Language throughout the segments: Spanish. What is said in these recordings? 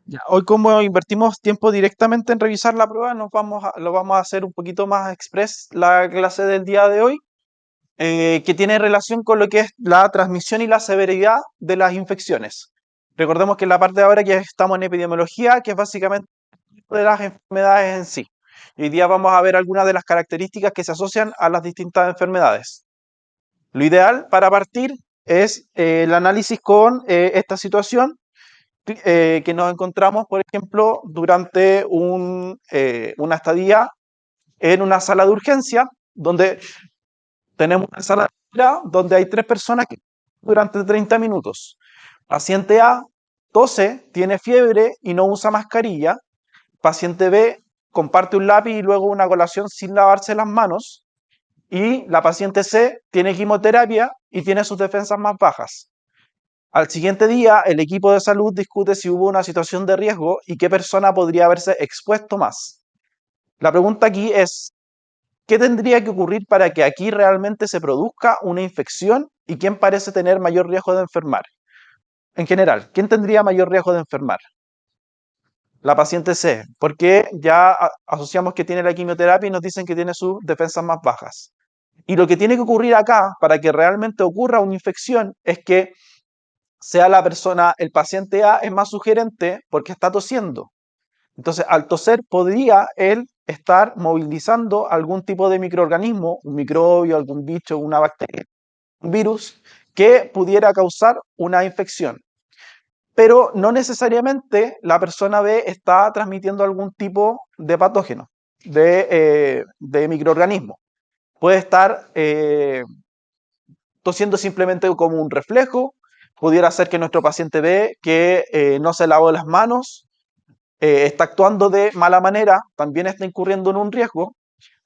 Ya, hoy como invertimos tiempo directamente en revisar la prueba, lo vamos a hacer un poquito más express la clase del día de hoy, que tiene relación con lo que es la transmisión y la severidad de las infecciones. Recordemos que en la parte de ahora que estamos en epidemiología, que es básicamente de las enfermedades en sí. Y hoy día vamos a ver algunas de las características que se asocian a las distintas enfermedades. Lo ideal para partir es el análisis con esta situación que nos encontramos, por ejemplo, durante una estadía en una sala de urgencia, donde tenemos una sala de espera donde hay tres personas que durante 30 minutos. Paciente A tose, tiene fiebre y no usa mascarilla. Paciente B comparte un lápiz y luego una colación sin lavarse las manos. Y la paciente C tiene quimioterapia y tiene sus defensas más bajas. Al siguiente día, el equipo de salud discute si hubo una situación de riesgo y qué persona podría haberse expuesto más. La pregunta aquí es, ¿qué tendría que ocurrir para que aquí realmente se produzca una infección y quién parece tener mayor riesgo de enfermar? En general, ¿quién tendría mayor riesgo de enfermar? La paciente C, porque ya asociamos que tiene la quimioterapia y nos dicen que tiene sus defensas más bajas. Y lo que tiene que ocurrir acá para que realmente ocurra una infección es que sea la persona, el paciente A es más sugerente porque está tosiendo. Entonces, al toser podría él estar movilizando algún tipo de microorganismo, un microbio, algún bicho, una bacteria, un virus, que pudiera causar una infección. Pero no necesariamente la persona B está transmitiendo algún tipo de patógeno, de microorganismo. Puede estar tosiendo simplemente como un reflejo, pudiera ser que nuestro paciente B que no se lavó las manos, está actuando de mala manera, también está incurriendo en un riesgo,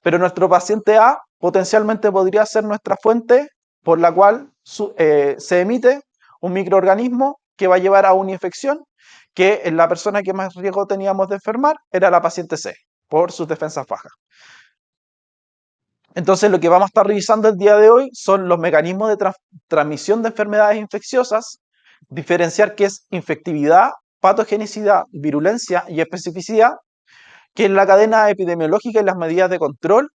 pero nuestro paciente A potencialmente podría ser nuestra fuente por la cual se emite un microorganismo que va a llevar a una infección, que en la persona que más riesgo teníamos de enfermar era la paciente C, por sus defensas bajas. Entonces, lo que vamos a estar revisando el día de hoy son los mecanismos de transmisión de enfermedades infecciosas, diferenciar qué es infectividad, patogenicidad, virulencia y especificidad, qué es la cadena epidemiológica y las medidas de control,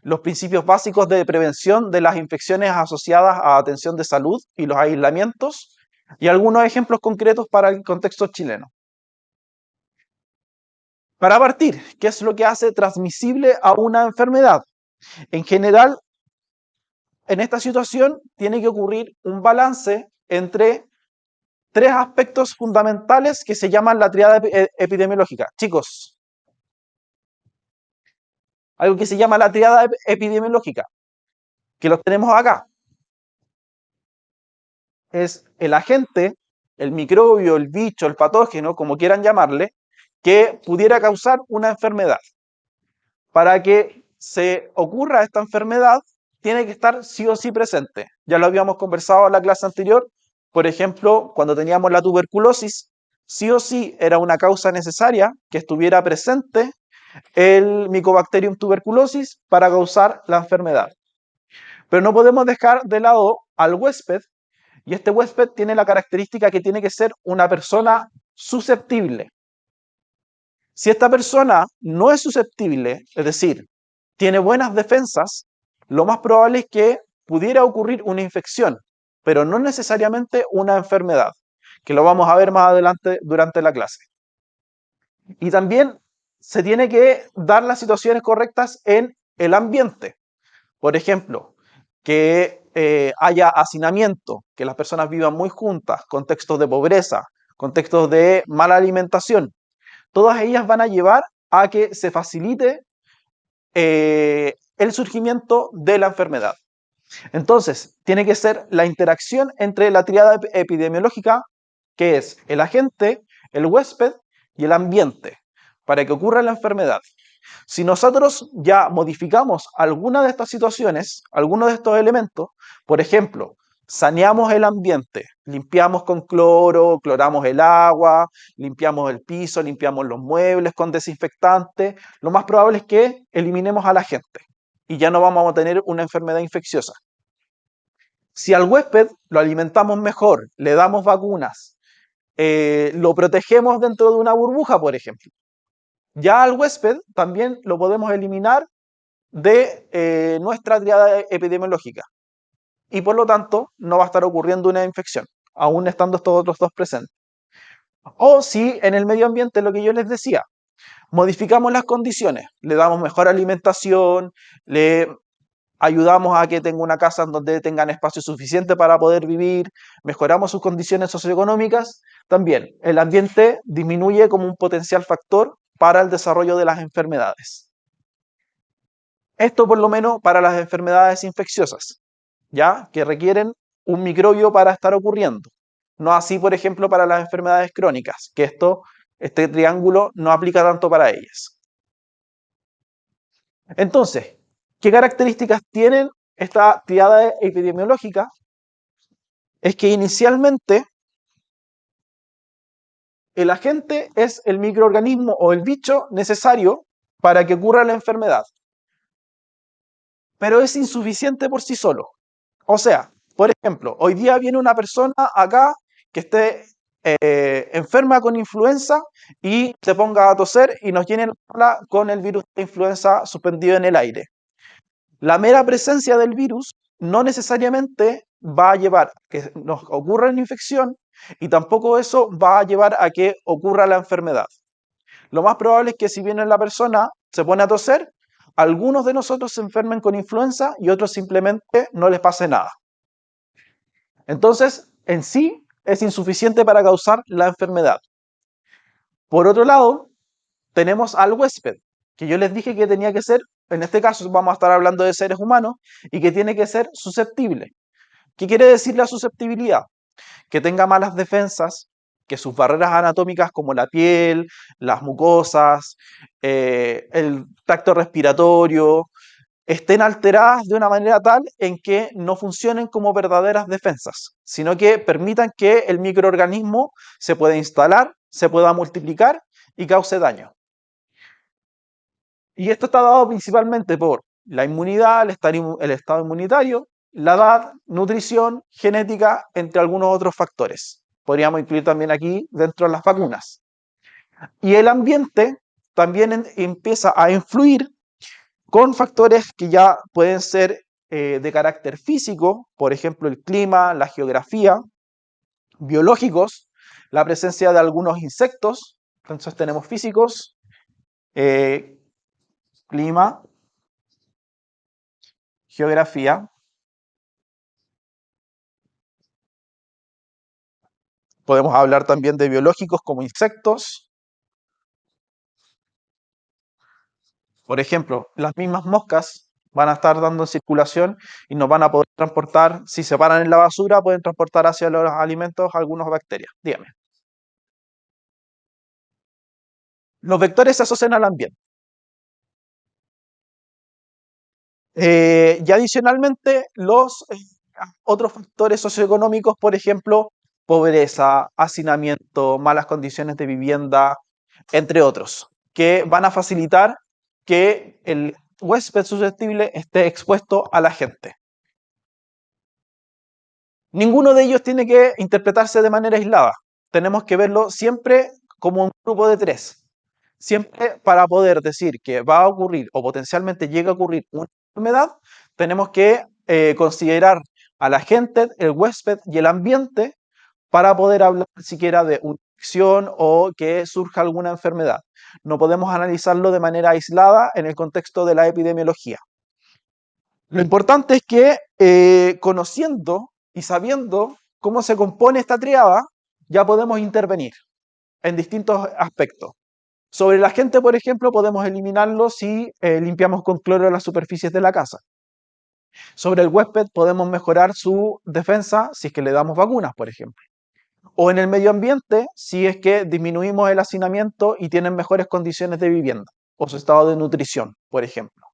los principios básicos de prevención de las infecciones asociadas a atención de salud y los aislamientos, y algunos ejemplos concretos para el contexto chileno. Para partir, ¿qué es lo que hace transmisible a una enfermedad? En general, en esta situación tiene que ocurrir un balance entre tres aspectos fundamentales que se llaman la triada epidemiológica. Chicos, algo que se llama la triada epidemiológica, que los tenemos acá. Es el agente, el microbio, el bicho, el patógeno, como quieran llamarle, que pudiera causar una enfermedad. Para que se ocurra esta enfermedad, tiene que estar sí o sí presente. Ya lo habíamos conversado en la clase anterior. Por ejemplo, cuando teníamos la tuberculosis, sí o sí era una causa necesaria que estuviera presente el Mycobacterium tuberculosis para causar la enfermedad. Pero no podemos dejar de lado al huésped, y este huésped tiene la característica que tiene que ser una persona susceptible. Si esta persona no es susceptible, es decir, tiene buenas defensas, lo más probable es que pudiera ocurrir una infección, pero no necesariamente una enfermedad, que lo vamos a ver más adelante durante la clase. Y también se tiene que dar las situaciones correctas en el ambiente. Por ejemplo, que haya hacinamiento, que las personas vivan muy juntas, contextos de pobreza, contextos de mala alimentación. Todas ellas van a llevar a que se facilite el surgimiento de la enfermedad. Entonces, tiene que ser la interacción entre la triada epidemiológica, que es el agente, el huésped y el ambiente, para que ocurra la enfermedad. Si nosotros ya modificamos alguna de estas situaciones, alguno de estos elementos, por ejemplo, saneamos el ambiente, limpiamos con cloro, cloramos el agua, limpiamos el piso, limpiamos los muebles con desinfectante, lo más probable es que eliminemos a la gente y ya no vamos a tener una enfermedad infecciosa. Si al huésped lo alimentamos mejor, le damos vacunas, lo protegemos dentro de una burbuja, por ejemplo. Ya al huésped también lo podemos eliminar de nuestra triada epidemiológica y por lo tanto no va a estar ocurriendo una infección, aún estando estos otros dos presentes. O si en el medio ambiente, lo que yo les decía, modificamos las condiciones, le damos mejor alimentación, le ayudamos a que tenga una casa en donde tengan espacio suficiente para poder vivir, mejoramos sus condiciones socioeconómicas, también el ambiente disminuye como un potencial factor para el desarrollo de las enfermedades. Esto por lo menos para las enfermedades infecciosas, ¿ya? Que requieren un microbio para estar ocurriendo. No así, por ejemplo, para las enfermedades crónicas, que este triángulo no aplica tanto para ellas. Entonces, ¿qué características tienen esta triada epidemiológica? Es que inicialmente el agente es el microorganismo o el bicho necesario para que ocurra la enfermedad, pero es insuficiente por sí solo. O sea, por ejemplo, hoy día viene una persona acá que esté enferma con influenza y se ponga a toser y nos llene la sala con el virus de influenza suspendido en el aire. La mera presencia del virus no necesariamente va a llevar a que nos ocurra una infección y tampoco eso va a llevar a que ocurra la enfermedad. Lo más probable es que si viene la persona, se pone a toser, algunos de nosotros se enfermen con influenza y otros simplemente no les pase nada. Entonces, en sí, es insuficiente para causar la enfermedad. Por otro lado, tenemos al huésped, que yo les dije que tenía que ser, en este caso vamos a estar hablando de seres humanos, y que tiene que ser susceptible. ¿Qué quiere decir la susceptibilidad? Que tenga malas defensas, que sus barreras anatómicas como la piel, las mucosas, el tracto respiratorio, estén alteradas de una manera tal en que no funcionen como verdaderas defensas, sino que permitan que el microorganismo se pueda instalar, se pueda multiplicar y cause daño. Y esto está dado principalmente por la inmunidad, el estado inmunitario, la edad, nutrición, genética, entre algunos otros factores. Podríamos incluir también aquí dentro de las vacunas. Y el ambiente también empieza a influir con factores que ya pueden ser de carácter físico, por ejemplo el clima, la geografía, biológicos, la presencia de algunos insectos, entonces tenemos físicos, eh, clima, geografía, podemos hablar también de biológicos como insectos, por ejemplo, las mismas moscas van a estar dando circulación y nos van a poder transportar, si se paran en la basura, pueden transportar hacia los alimentos algunas bacterias. Dígame. Los vectores se asocian al ambiente. Y adicionalmente, los otros factores socioeconómicos, por ejemplo, pobreza, hacinamiento, malas condiciones de vivienda, entre otros, que van a facilitar que el huésped susceptible esté expuesto a la gente. Ninguno de ellos tiene que interpretarse de manera aislada. Tenemos que verlo siempre como un grupo de tres. Siempre para poder decir que va a ocurrir o potencialmente llega a ocurrir una enfermedad, tenemos que considerar a la gente, el huésped y el ambiente para poder hablar siquiera de una infección o que surja alguna enfermedad. No podemos analizarlo de manera aislada en el contexto de la epidemiología. Lo importante es que conociendo y sabiendo cómo se compone esta triada, ya podemos intervenir en distintos aspectos. Sobre la gente, por ejemplo, podemos eliminarlo si limpiamos con cloro las superficies de la casa. Sobre el huésped podemos mejorar su defensa si es que le damos vacunas, por ejemplo. O en el medio ambiente si es que disminuimos el hacinamiento y tienen mejores condiciones de vivienda o su estado de nutrición, por ejemplo.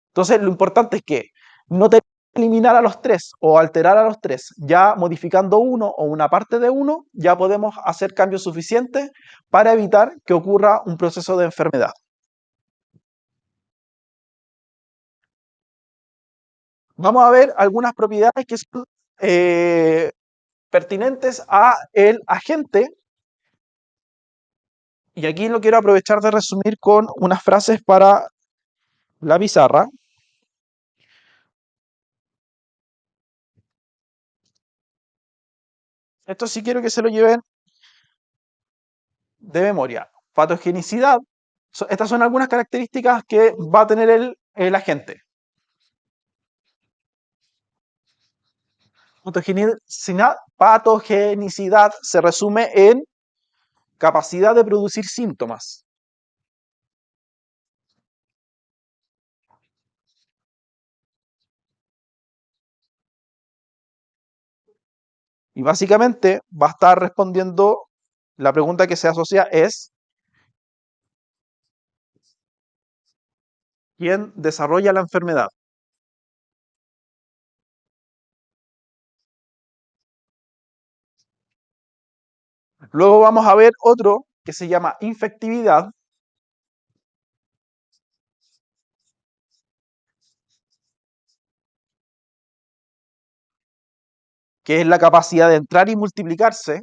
Entonces, lo importante es que no te eliminar a los tres o alterar a los tres. Ya modificando uno o una parte de uno, ya podemos hacer cambios suficientes para evitar que ocurra un proceso de enfermedad. Vamos a ver algunas propiedades que son pertinentes a el agente Y aquí lo quiero aprovechar de resumir con unas frases para la pizarra. Esto sí quiero que se lo lleven de memoria. Patogenicidad. Estas son algunas características que va a tener el agente. Patogenicidad se resume en capacidad de producir síntomas. Y básicamente va a estar respondiendo, la pregunta que se asocia es, ¿quién desarrolla la enfermedad? Luego vamos a ver otro que se llama infectividad, que es la capacidad de entrar y multiplicarse.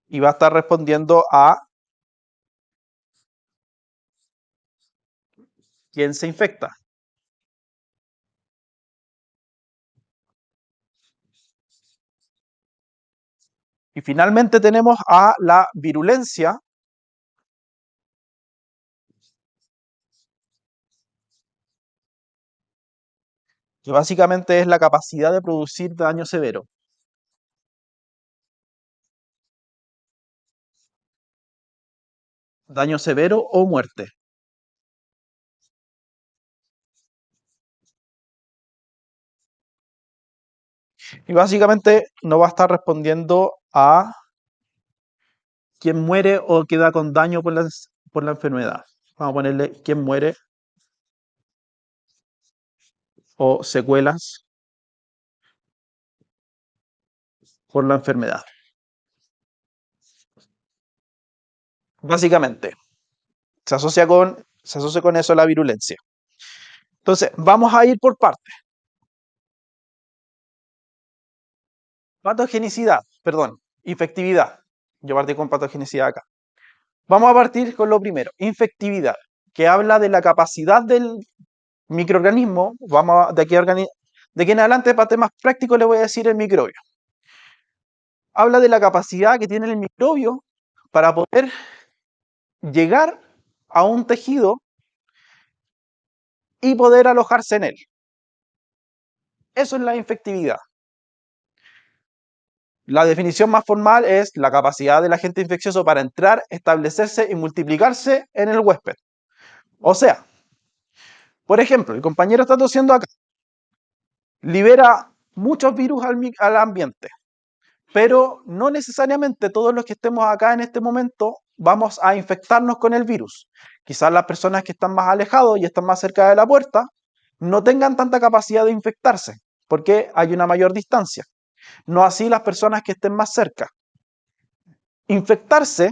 Y va a estar respondiendo a quién se infecta. Y finalmente tenemos a la virulencia, que básicamente es la capacidad de producir daño severo. Daño severo o muerte. Y básicamente no va a estar respondiendo a quién muere o queda con daño por la enfermedad. Vamos a ponerle quién muere o secuelas por la enfermedad. Básicamente, se asocia con eso la virulencia. Entonces, vamos a ir por partes. Patogenicidad, perdón, infectividad. Yo partí con patogenicidad acá. Vamos a partir con lo primero, infectividad, que habla de la capacidad del microorganismo. De aquí en adelante, para temas prácticos, le voy a decir el microbio. Habla de la capacidad que tiene el microbio para poder llegar a un tejido y poder alojarse en él. Eso es la infectividad. La definición más formal es la capacidad del agente infeccioso para entrar, establecerse y multiplicarse en el huésped. O sea, por ejemplo, el compañero está tosiendo acá, libera muchos virus al ambiente, pero no necesariamente todos los que estemos acá en este momento vamos a infectarnos con el virus. Quizás las personas que están más alejados y están más cerca de la puerta no tengan tanta capacidad de infectarse, porque hay una mayor distancia. No así las personas que estén más cerca. Infectarse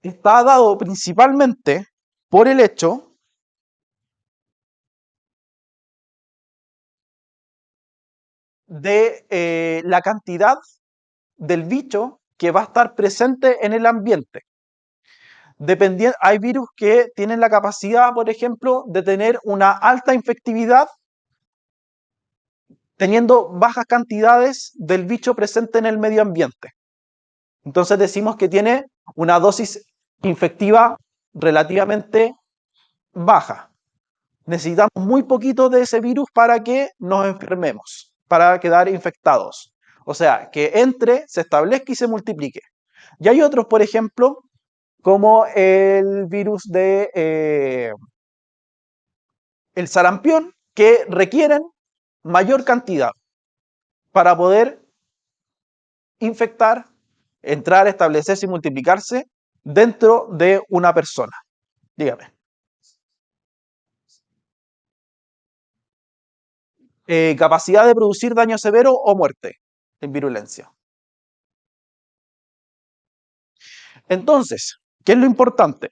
está dado principalmente por el hecho de la cantidad del bicho que va a estar presente en el ambiente. Hay virus que tienen la capacidad, por ejemplo, de tener una alta infectividad teniendo bajas cantidades del bicho presente en el medio ambiente. Entonces decimos que tiene una dosis infectiva relativamente baja. Necesitamos muy poquito de ese virus para que nos enfermemos, para quedar infectados. O sea, que entre, se establezca y se multiplique. Y hay otros, por ejemplo, como el virus de el sarampión, que requieren mayor cantidad para poder infectar, entrar, establecerse y multiplicarse dentro de una persona. Dígame. Capacidad de producir daño severo o muerte en virulencia. Entonces, ¿qué es lo importante?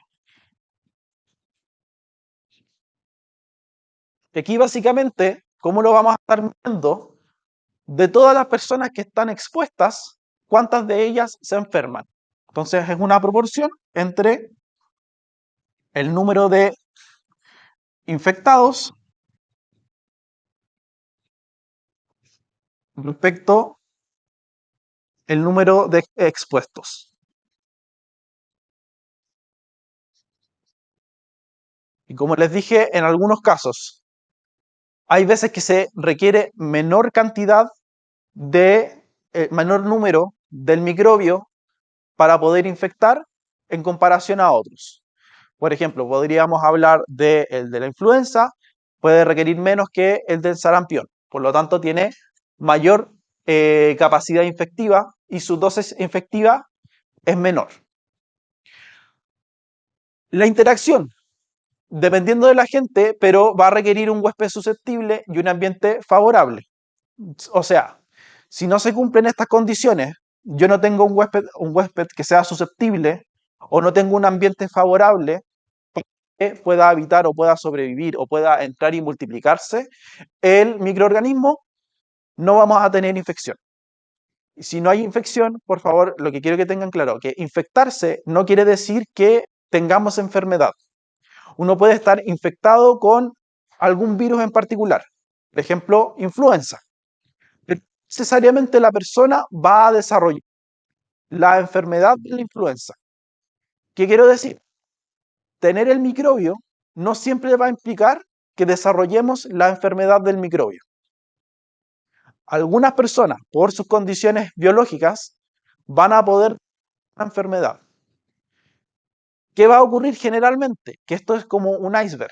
Aquí básicamente, ¿cómo lo vamos a estar viendo? De todas las personas que están expuestas, ¿cuántas de ellas se enferman? Entonces es una proporción entre el número de infectados respecto al número de expuestos. Y como les dije, en algunos casos hay veces que se requiere menor cantidad de menor número del microbio para poder infectar en comparación a otros. Por ejemplo, podríamos hablar de el de la influenza, puede requerir menos que el del sarampión, por lo tanto tiene mayor capacidad infectiva y su dosis infectiva es menor. La interacción, dependiendo de la gente, pero va a requerir un huésped susceptible y un ambiente favorable. O sea, si no se cumplen estas condiciones, yo no tengo un huésped que sea susceptible o no tengo un ambiente favorable que pueda habitar o pueda sobrevivir o pueda entrar y multiplicarse, el microorganismo no vamos a tener infección. Y si no hay infección, por favor, lo que quiero que tengan claro, que infectarse no quiere decir que tengamos enfermedad. Uno puede estar infectado con algún virus en particular, por ejemplo, influenza. Necesariamente la persona va a desarrollar la enfermedad de la influenza. ¿Qué quiero decir? Tener el microbio no siempre va a implicar que desarrollemos la enfermedad del microbio. Algunas personas, por sus condiciones biológicas, van a poder tener la enfermedad. ¿Qué va a ocurrir generalmente? Que esto es como un iceberg.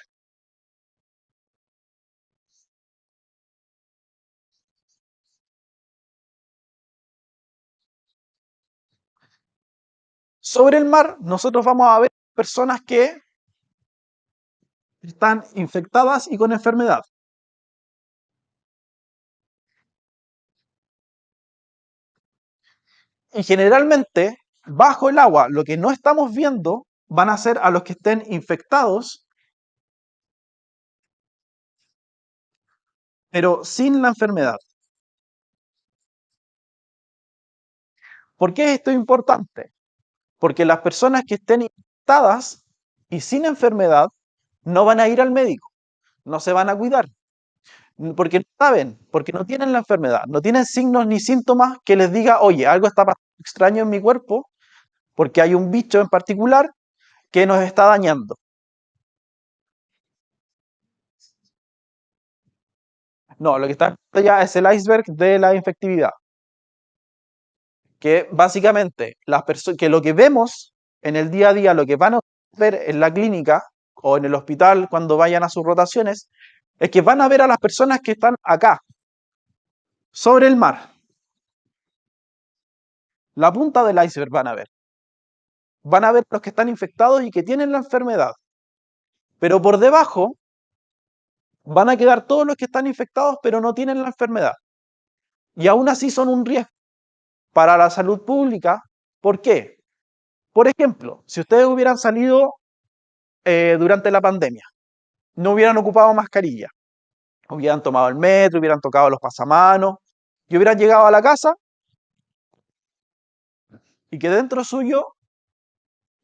Sobre el mar, nosotros vamos a ver personas que están infectadas y con enfermedad. Y generalmente, bajo el agua, lo que no estamos viendo van a ser a los que estén infectados, pero sin la enfermedad. ¿Por qué esto es importante? Porque las personas que estén infectadas y sin enfermedad no van a ir al médico, no se van a cuidar, porque no saben, porque no tienen la enfermedad, no tienen signos ni síntomas que les diga, oye, algo está pasando extraño en mi cuerpo, porque hay un bicho en particular que nos está dañando. No, lo que está ya es el iceberg de la infectividad, que básicamente que lo que vemos en el día a día, lo que van a ver en la clínica o en el hospital cuando vayan a sus rotaciones, es que van a ver a las personas que están acá, sobre el mar. La punta del iceberg van a ver. Van a ver los que están infectados y que tienen la enfermedad. Pero por debajo van a quedar todos los que están infectados pero no tienen la enfermedad. Y aún así son un riesgo para la salud pública. ¿Por qué? Por ejemplo, si ustedes hubieran salido durante la pandemia, no hubieran ocupado mascarilla, hubieran tomado el metro, hubieran tocado los pasamanos y hubieran llegado a la casa y que dentro suyo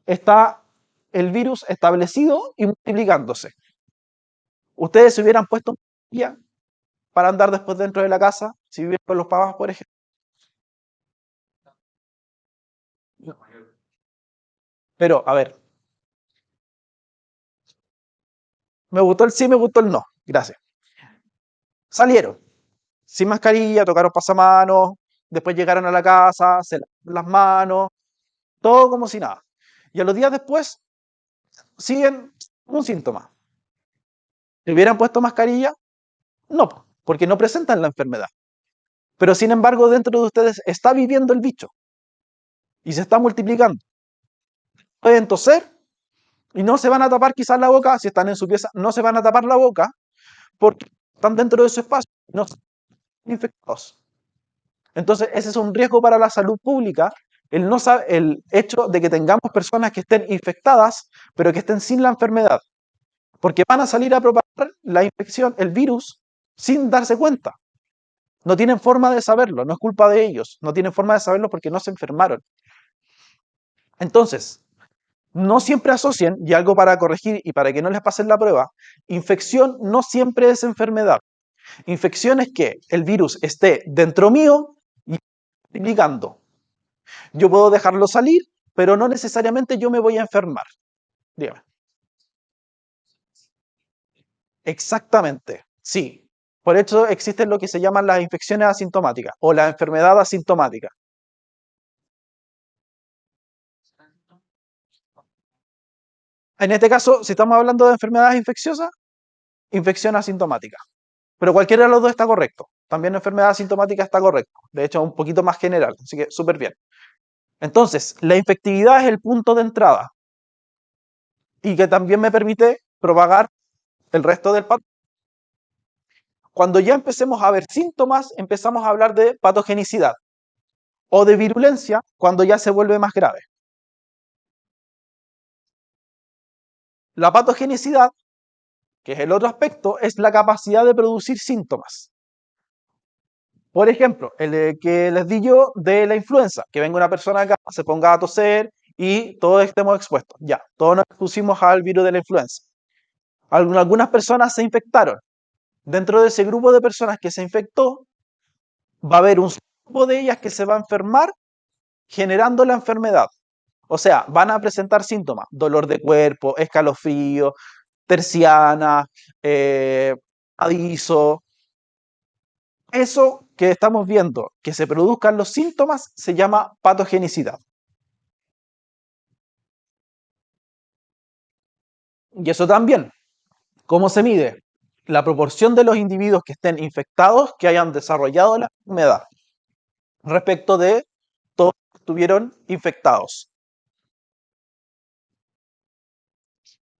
está el virus establecido y multiplicándose. Ustedes se hubieran puesto mascarilla para andar después dentro de la casa si viven con los papás, por ejemplo. Pero, a ver, me gustó el sí, me gustó el no. Gracias. Salieron sin mascarilla, tocaron pasamanos, después llegaron a la casa, se lavaron las manos, todo como si nada. Y a los días después siguen un síntoma. ¿Se hubieran puesto mascarilla? No, porque no presentan la enfermedad. Pero sin embargo, dentro de ustedes está viviendo el bicho y se está multiplicando. Pueden toser y no se van a tapar quizás la boca, si están en su pieza, no se van a tapar la boca porque están dentro de su espacio y no están infectados. Entonces, ese es un riesgo para la salud pública, el hecho de que tengamos personas que estén infectadas, pero que estén sin la enfermedad, porque van a salir a propagar la infección, el virus, sin darse cuenta. No tienen forma de saberlo, no es culpa de ellos, no tienen forma de saberlo porque no se enfermaron. Entonces, no siempre asocien, y algo para corregir y para que no les pasen la prueba, infección no siempre es enfermedad. Infección es que el virus esté dentro mío y multiplicando. Yo puedo dejarlo salir, pero no necesariamente yo me voy a enfermar. Dígame. Exactamente, sí. Por eso existen lo que se llaman las infecciones asintomáticas o la enfermedad asintomática. En este caso, si estamos hablando de enfermedades infecciosas, infección asintomática. Pero cualquiera de los dos está correcto. También enfermedad asintomática está correcto. De hecho, un poquito más general. Así que súper bien. Entonces, la infectividad es el punto de entrada y que también me permite propagar el resto del patógeno. Cuando ya empecemos a ver síntomas, empezamos a hablar de patogenicidad o de virulencia cuando ya se vuelve más grave. La patogenicidad, que es el otro aspecto, es la capacidad de producir síntomas. Por ejemplo, el que les di yo de la influenza, que venga una persona acá, se ponga a toser y todos estemos expuestos. Ya, todos nos expusimos al virus de la influenza. Algunas personas se infectaron. Dentro de ese grupo de personas que se infectó, va a haber un grupo de ellas que se va a enfermar generando la enfermedad. O sea, van a presentar síntomas, dolor de cuerpo, escalofrío, terciana, aviso. Eso que estamos viendo, que se produzcan los síntomas, se llama patogenicidad. Y eso también, ¿cómo se mide? La proporción de los individuos que estén infectados que hayan desarrollado la enfermedad respecto de todos que estuvieron infectados.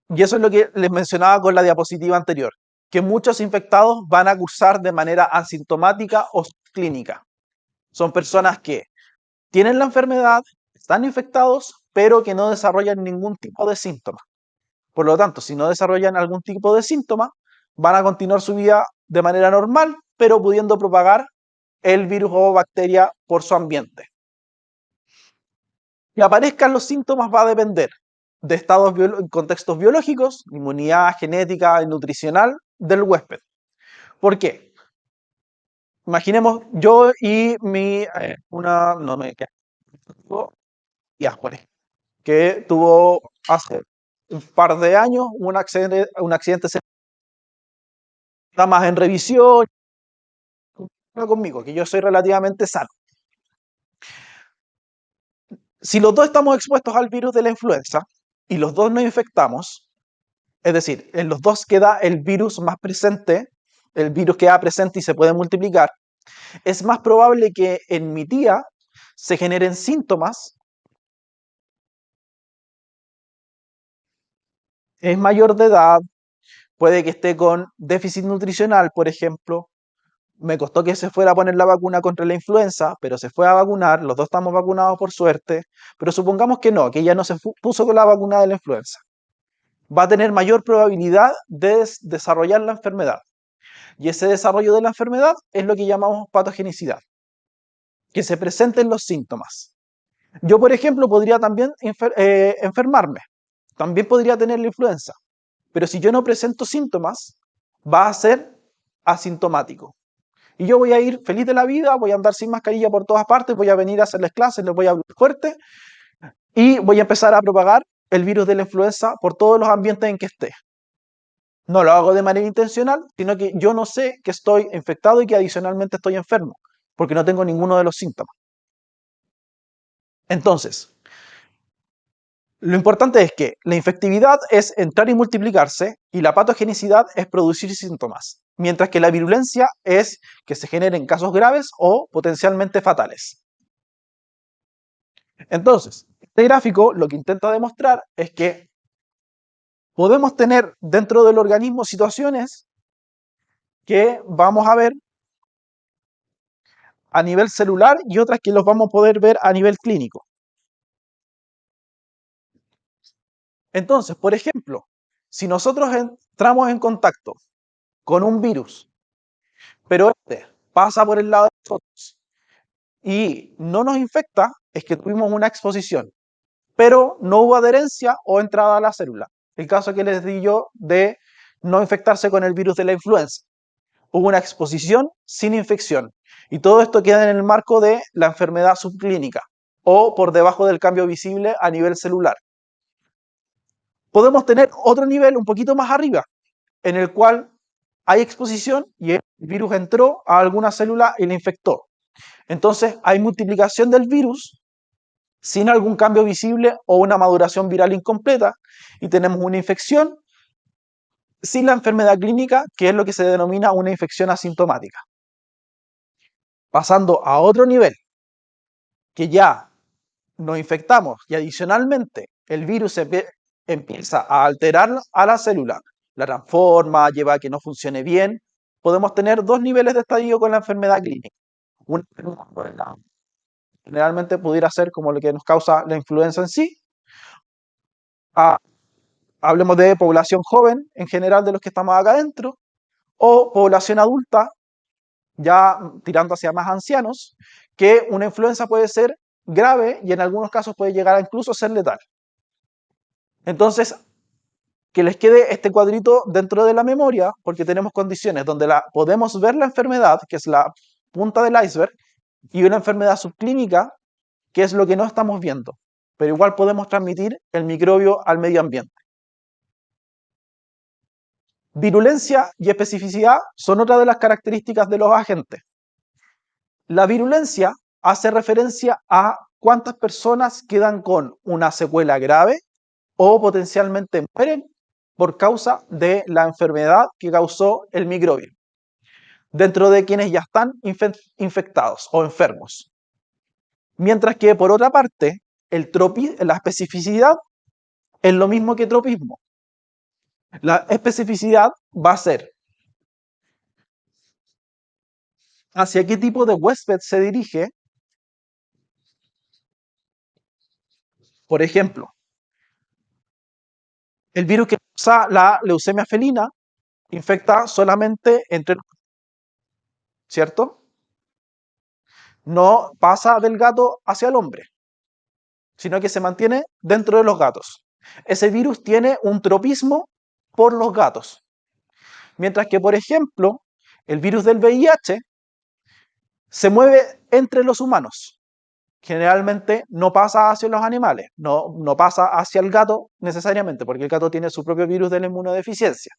Y eso es lo que les mencionaba con la diapositiva anterior, que muchos infectados van a cursar de manera asintomática o clínica. Son personas que tienen la enfermedad, están infectados, pero que no desarrollan ningún tipo de síntoma. Por lo tanto, si no desarrollan algún tipo de síntoma, van a continuar su vida de manera normal, pero pudiendo propagar el virus o bacteria por su ambiente. Que aparezcan los síntomas va a depender de contextos biológicos, inmunidad, genética y nutricional del huésped. ¿Por qué? Imaginemos yo y una, no me Diáspora, que tuvo hace un par de años un accidente, está más en revisión conmigo, que yo soy relativamente sano. Si los dos estamos expuestos al virus de la influenza y los dos nos infectamos, es decir, en los dos queda el virus más presente, el virus queda presente y se puede multiplicar, es más probable que en mi tía se generen síntomas, es mayor de edad, puede que esté con déficit nutricional, por ejemplo. Me costó que se fuera a poner la vacuna contra la influenza, pero se fue a vacunar, los dos estamos vacunados por suerte, pero supongamos que no, que ella no se puso con la vacuna de la influenza. Va a tener mayor probabilidad de desarrollar la enfermedad. Y ese desarrollo de la enfermedad es lo que llamamos patogenicidad, que se presenten los síntomas. Yo, por ejemplo, podría también enfermarme, también podría tener la influenza, pero si yo no presento síntomas, va a ser asintomático. Y yo voy a ir feliz de la vida, voy a andar sin mascarilla por todas partes, voy a venir a hacerles clases, les voy a hablar fuerte y voy a empezar a propagar el virus de la influenza por todos los ambientes en que esté. No lo hago de manera intencional, sino que yo no sé que estoy infectado y que adicionalmente estoy enfermo, porque no tengo ninguno de los síntomas. Entonces, lo importante es que la infectividad es entrar y multiplicarse y la patogenicidad es producir síntomas, mientras que la virulencia es que se generen casos graves o potencialmente fatales. Entonces, este gráfico lo que intenta demostrar es que podemos tener dentro del organismo situaciones que vamos a ver a nivel celular y otras que los vamos a poder ver a nivel clínico. Entonces, por ejemplo, si nosotros entramos en contacto con un virus, pero este pasa por el lado de nosotros y no nos infecta, es que tuvimos una exposición, pero no hubo adherencia o entrada a la célula. El caso que les di yo de no infectarse con el virus de la influenza. Hubo una exposición sin infección. Y todo esto queda en el marco de la enfermedad subclínica o por debajo del cambio visible a nivel celular. Podemos tener otro nivel un poquito más arriba, en el cual hay exposición y el virus entró a alguna célula y la infectó. Entonces hay multiplicación del virus sin algún cambio visible o una maduración viral incompleta y tenemos una infección sin la enfermedad clínica, que es lo que se denomina una infección asintomática. Pasando a otro nivel, que ya nos infectamos y adicionalmente el virus empieza a alterar a la célula, la transforma, lleva a que no funcione bien, podemos tener dos niveles de estadio con la enfermedad clínica. Una generalmente pudiera ser como lo que nos causa la influenza en sí. Hablemos de población joven en general de los que estamos acá adentro, o población adulta, ya tirando hacia más ancianos, que una influenza puede ser grave y en algunos casos puede llegar a incluso ser letal. Entonces, que les quede este cuadrito dentro de la memoria, porque tenemos condiciones donde podemos ver la enfermedad, que es la punta del iceberg, y una enfermedad subclínica, que es lo que no estamos viendo, pero igual podemos transmitir el microbio al medio ambiente. Virulencia y especificidad son otra de las características de los agentes. La virulencia hace referencia a cuántas personas quedan con una secuela grave o potencialmente mueren por causa de la enfermedad que causó el microbio, dentro de quienes ya están infectados o enfermos. Mientras que, por otra parte, la especificidad es lo mismo que tropismo. La especificidad va a ser hacia qué tipo de huésped se dirige. Por ejemplo, el virus que causa la leucemia felina infecta solamente entre, ¿cierto? No pasa del gato hacia el hombre, sino que se mantiene dentro de los gatos. Ese virus tiene un tropismo por los gatos. Mientras que, por ejemplo, el virus del VIH se mueve entre los humanos. Generalmente no pasa hacia los animales, no pasa hacia el gato necesariamente, porque el gato tiene su propio virus de la inmunodeficiencia.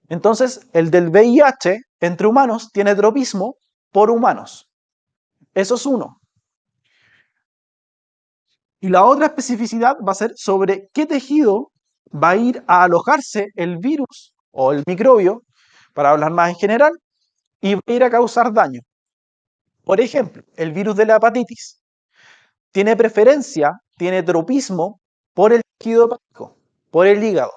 Entonces, el del VIH entre humanos tiene tropismo por humanos. Eso es uno. Y la otra especificidad va a ser sobre qué tejido va a ir a alojarse el virus o el microbio, para hablar más en general, y va a ir a causar daño. Por ejemplo, el virus de la hepatitis tiene preferencia, tiene tropismo por el tejido hepático, por el hígado.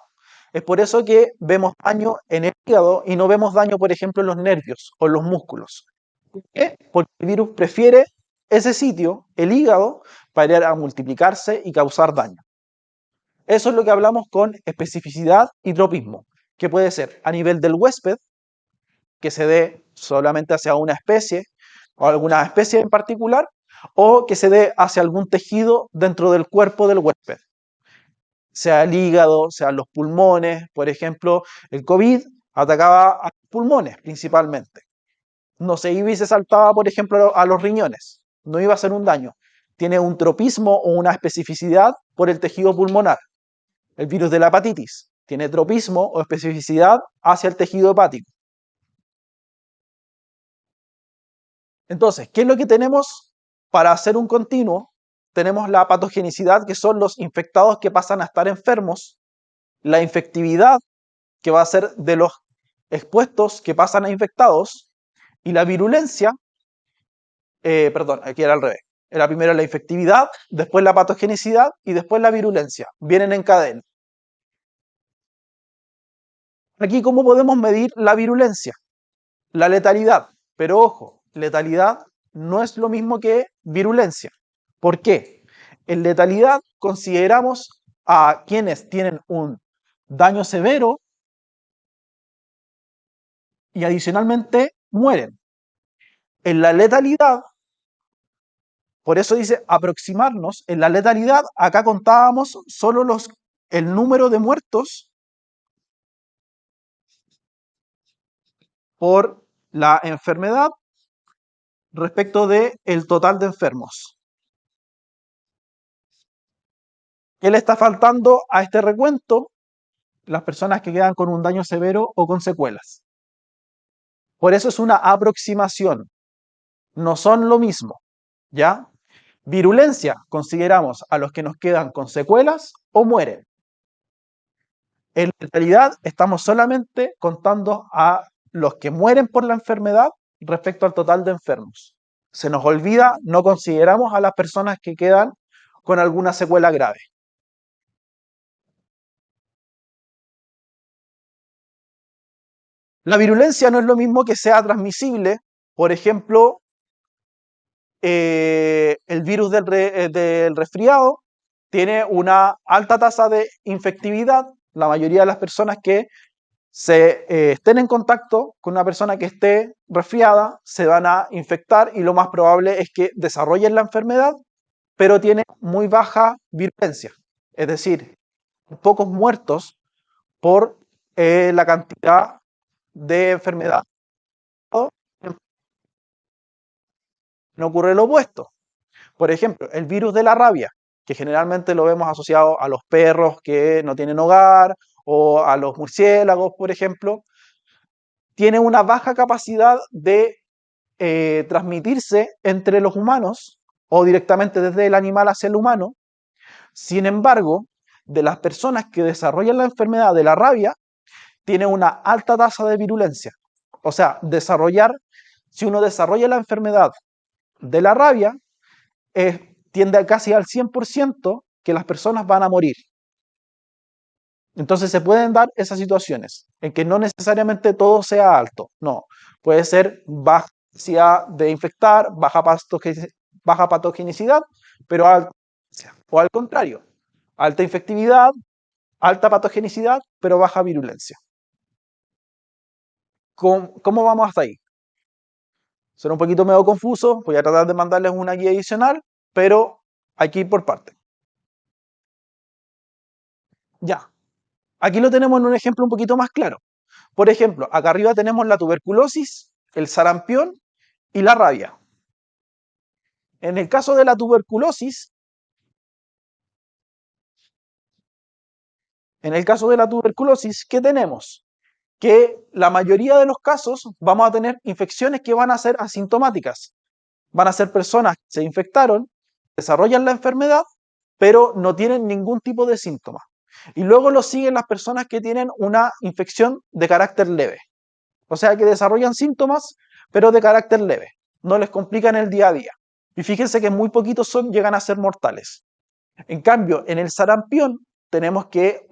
Es por eso que vemos daño en el hígado y no vemos daño, por ejemplo, en los nervios o en los músculos. ¿Por qué? Porque el virus prefiere ese sitio, el hígado, para ir a multiplicarse y causar daño. Eso es lo que hablamos con especificidad y tropismo, que puede ser a nivel del huésped, que se dé solamente hacia una especie o alguna especie en particular, o que se dé hacia algún tejido dentro del cuerpo del huésped, sea el hígado, sean los pulmones. Por ejemplo, el COVID atacaba a los pulmones principalmente. No se iba y se saltaba, por ejemplo, a los riñones. No iba a hacer un daño. Tiene un tropismo o una especificidad por el tejido pulmonar. El virus de la hepatitis tiene tropismo o especificidad hacia el tejido hepático. Entonces, ¿qué es lo que tenemos para hacer un continuo? Tenemos la patogenicidad, que son los infectados que pasan a estar enfermos, la infectividad, que va a ser de los expuestos que pasan a infectados, y la virulencia, perdón, aquí era al revés. Era primero la infectividad, después la patogenicidad y después la virulencia. Vienen en cadena. Aquí, ¿cómo podemos medir la virulencia? La letalidad. Pero ojo, letalidad no es lo mismo que virulencia. ¿Por qué? En letalidad consideramos a quienes tienen un daño severo y adicionalmente mueren. En la letalidad, por eso dice aproximarnos, en la letalidad acá contábamos solo el número de muertos por la enfermedad respecto de el total de enfermos. ¿Qué le está faltando a este recuento? Las personas que quedan con un daño severo o con secuelas. Por eso es una aproximación, no son lo mismo, ¿ya? Virulencia, consideramos a los que nos quedan con secuelas o mueren. En realidad estamos solamente contando a los que mueren por la enfermedad respecto al total de enfermos. Se nos olvida, no consideramos a las personas que quedan con alguna secuela grave. La virulencia no es lo mismo que sea transmisible. Por ejemplo, el virus del resfriado tiene una alta tasa de infectividad. La mayoría de las personas que estén en contacto con una persona que esté resfriada se van a infectar y lo más probable es que desarrollen la enfermedad, pero tiene muy baja virulencia. Es decir, pocos muertos por la cantidad de enfermedad. No ocurre lo opuesto. Por ejemplo, el virus de la rabia, que generalmente lo vemos asociado a los perros que no tienen hogar o a los murciélagos, por ejemplo, tiene una baja capacidad de transmitirse entre los humanos o directamente desde el animal hacia el humano. Sin embargo, de las personas que desarrollan la enfermedad de la rabia, tiene una alta tasa de virulencia. O sea, si uno desarrolla la enfermedad de la rabia, tiende a casi al 100% que las personas van a morir. Entonces se pueden dar esas situaciones en que no necesariamente todo sea alto, no, puede ser baja capacidad de infectar, baja patogenicidad, pero alta, o al contrario, alta infectividad, alta patogenicidad, pero baja virulencia. ¿Cómo vamos hasta ahí? Será un poquito medio confuso, voy a tratar de mandarles una guía adicional, pero hay que ir por parte. Ya, aquí lo tenemos en un ejemplo un poquito más claro. Por ejemplo, acá arriba tenemos la tuberculosis, el sarampión y la rabia. En el caso de la tuberculosis, ¿qué tenemos? Que la mayoría de los casos vamos a tener infecciones que van a ser asintomáticas. Van a ser personas que se infectaron, desarrollan la enfermedad, pero no tienen ningún tipo de síntoma. Y luego lo siguen las personas que tienen una infección de carácter leve. O sea, que desarrollan síntomas, pero de carácter leve. No les complican el día a día. Y fíjense que muy poquitos llegan a ser mortales. En cambio, en el sarampión tenemos que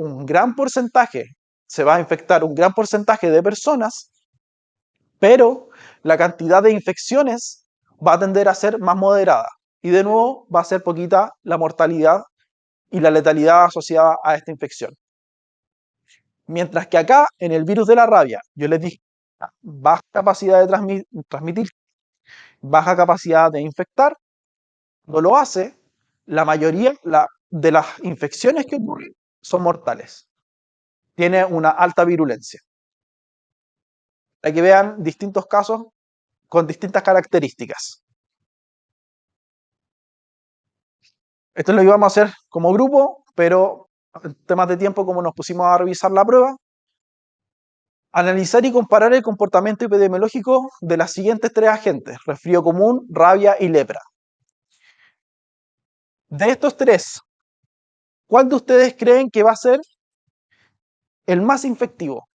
se va a infectar un gran porcentaje de personas, pero la cantidad de infecciones va a tender a ser más moderada. Y de nuevo va a ser poquita la mortalidad y la letalidad asociada a esta infección. Mientras que acá, en el virus de la rabia, yo les dije, baja capacidad de transmitir, baja capacidad de infectar, no lo hace, la mayoría de las infecciones que ocurren son mortales. Tiene una alta virulencia. Para que vean distintos casos con distintas características. Esto lo íbamos a hacer como grupo, pero en temas de tiempo, como nos pusimos a revisar la prueba, analizar y comparar el comportamiento epidemiológico de las siguientes tres agentes: resfrío común, rabia y lepra. De estos tres, ¿cuál de ustedes creen que va a ser el más infectivo?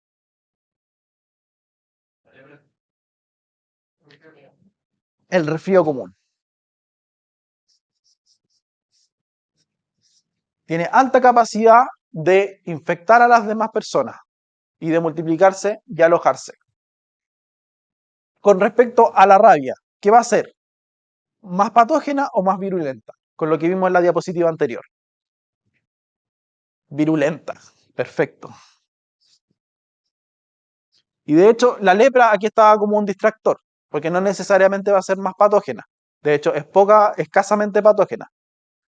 El resfrío común. Tiene alta capacidad de infectar a las demás personas y de multiplicarse y alojarse. Con respecto a la rabia, ¿qué va a ser? ¿Más patógena o más virulenta? Con lo que vimos en la diapositiva anterior. Virulenta. Perfecto. Y de hecho, la lepra aquí estaba como un distractor, porque no necesariamente va a ser más patógena. De hecho, es escasamente patógena.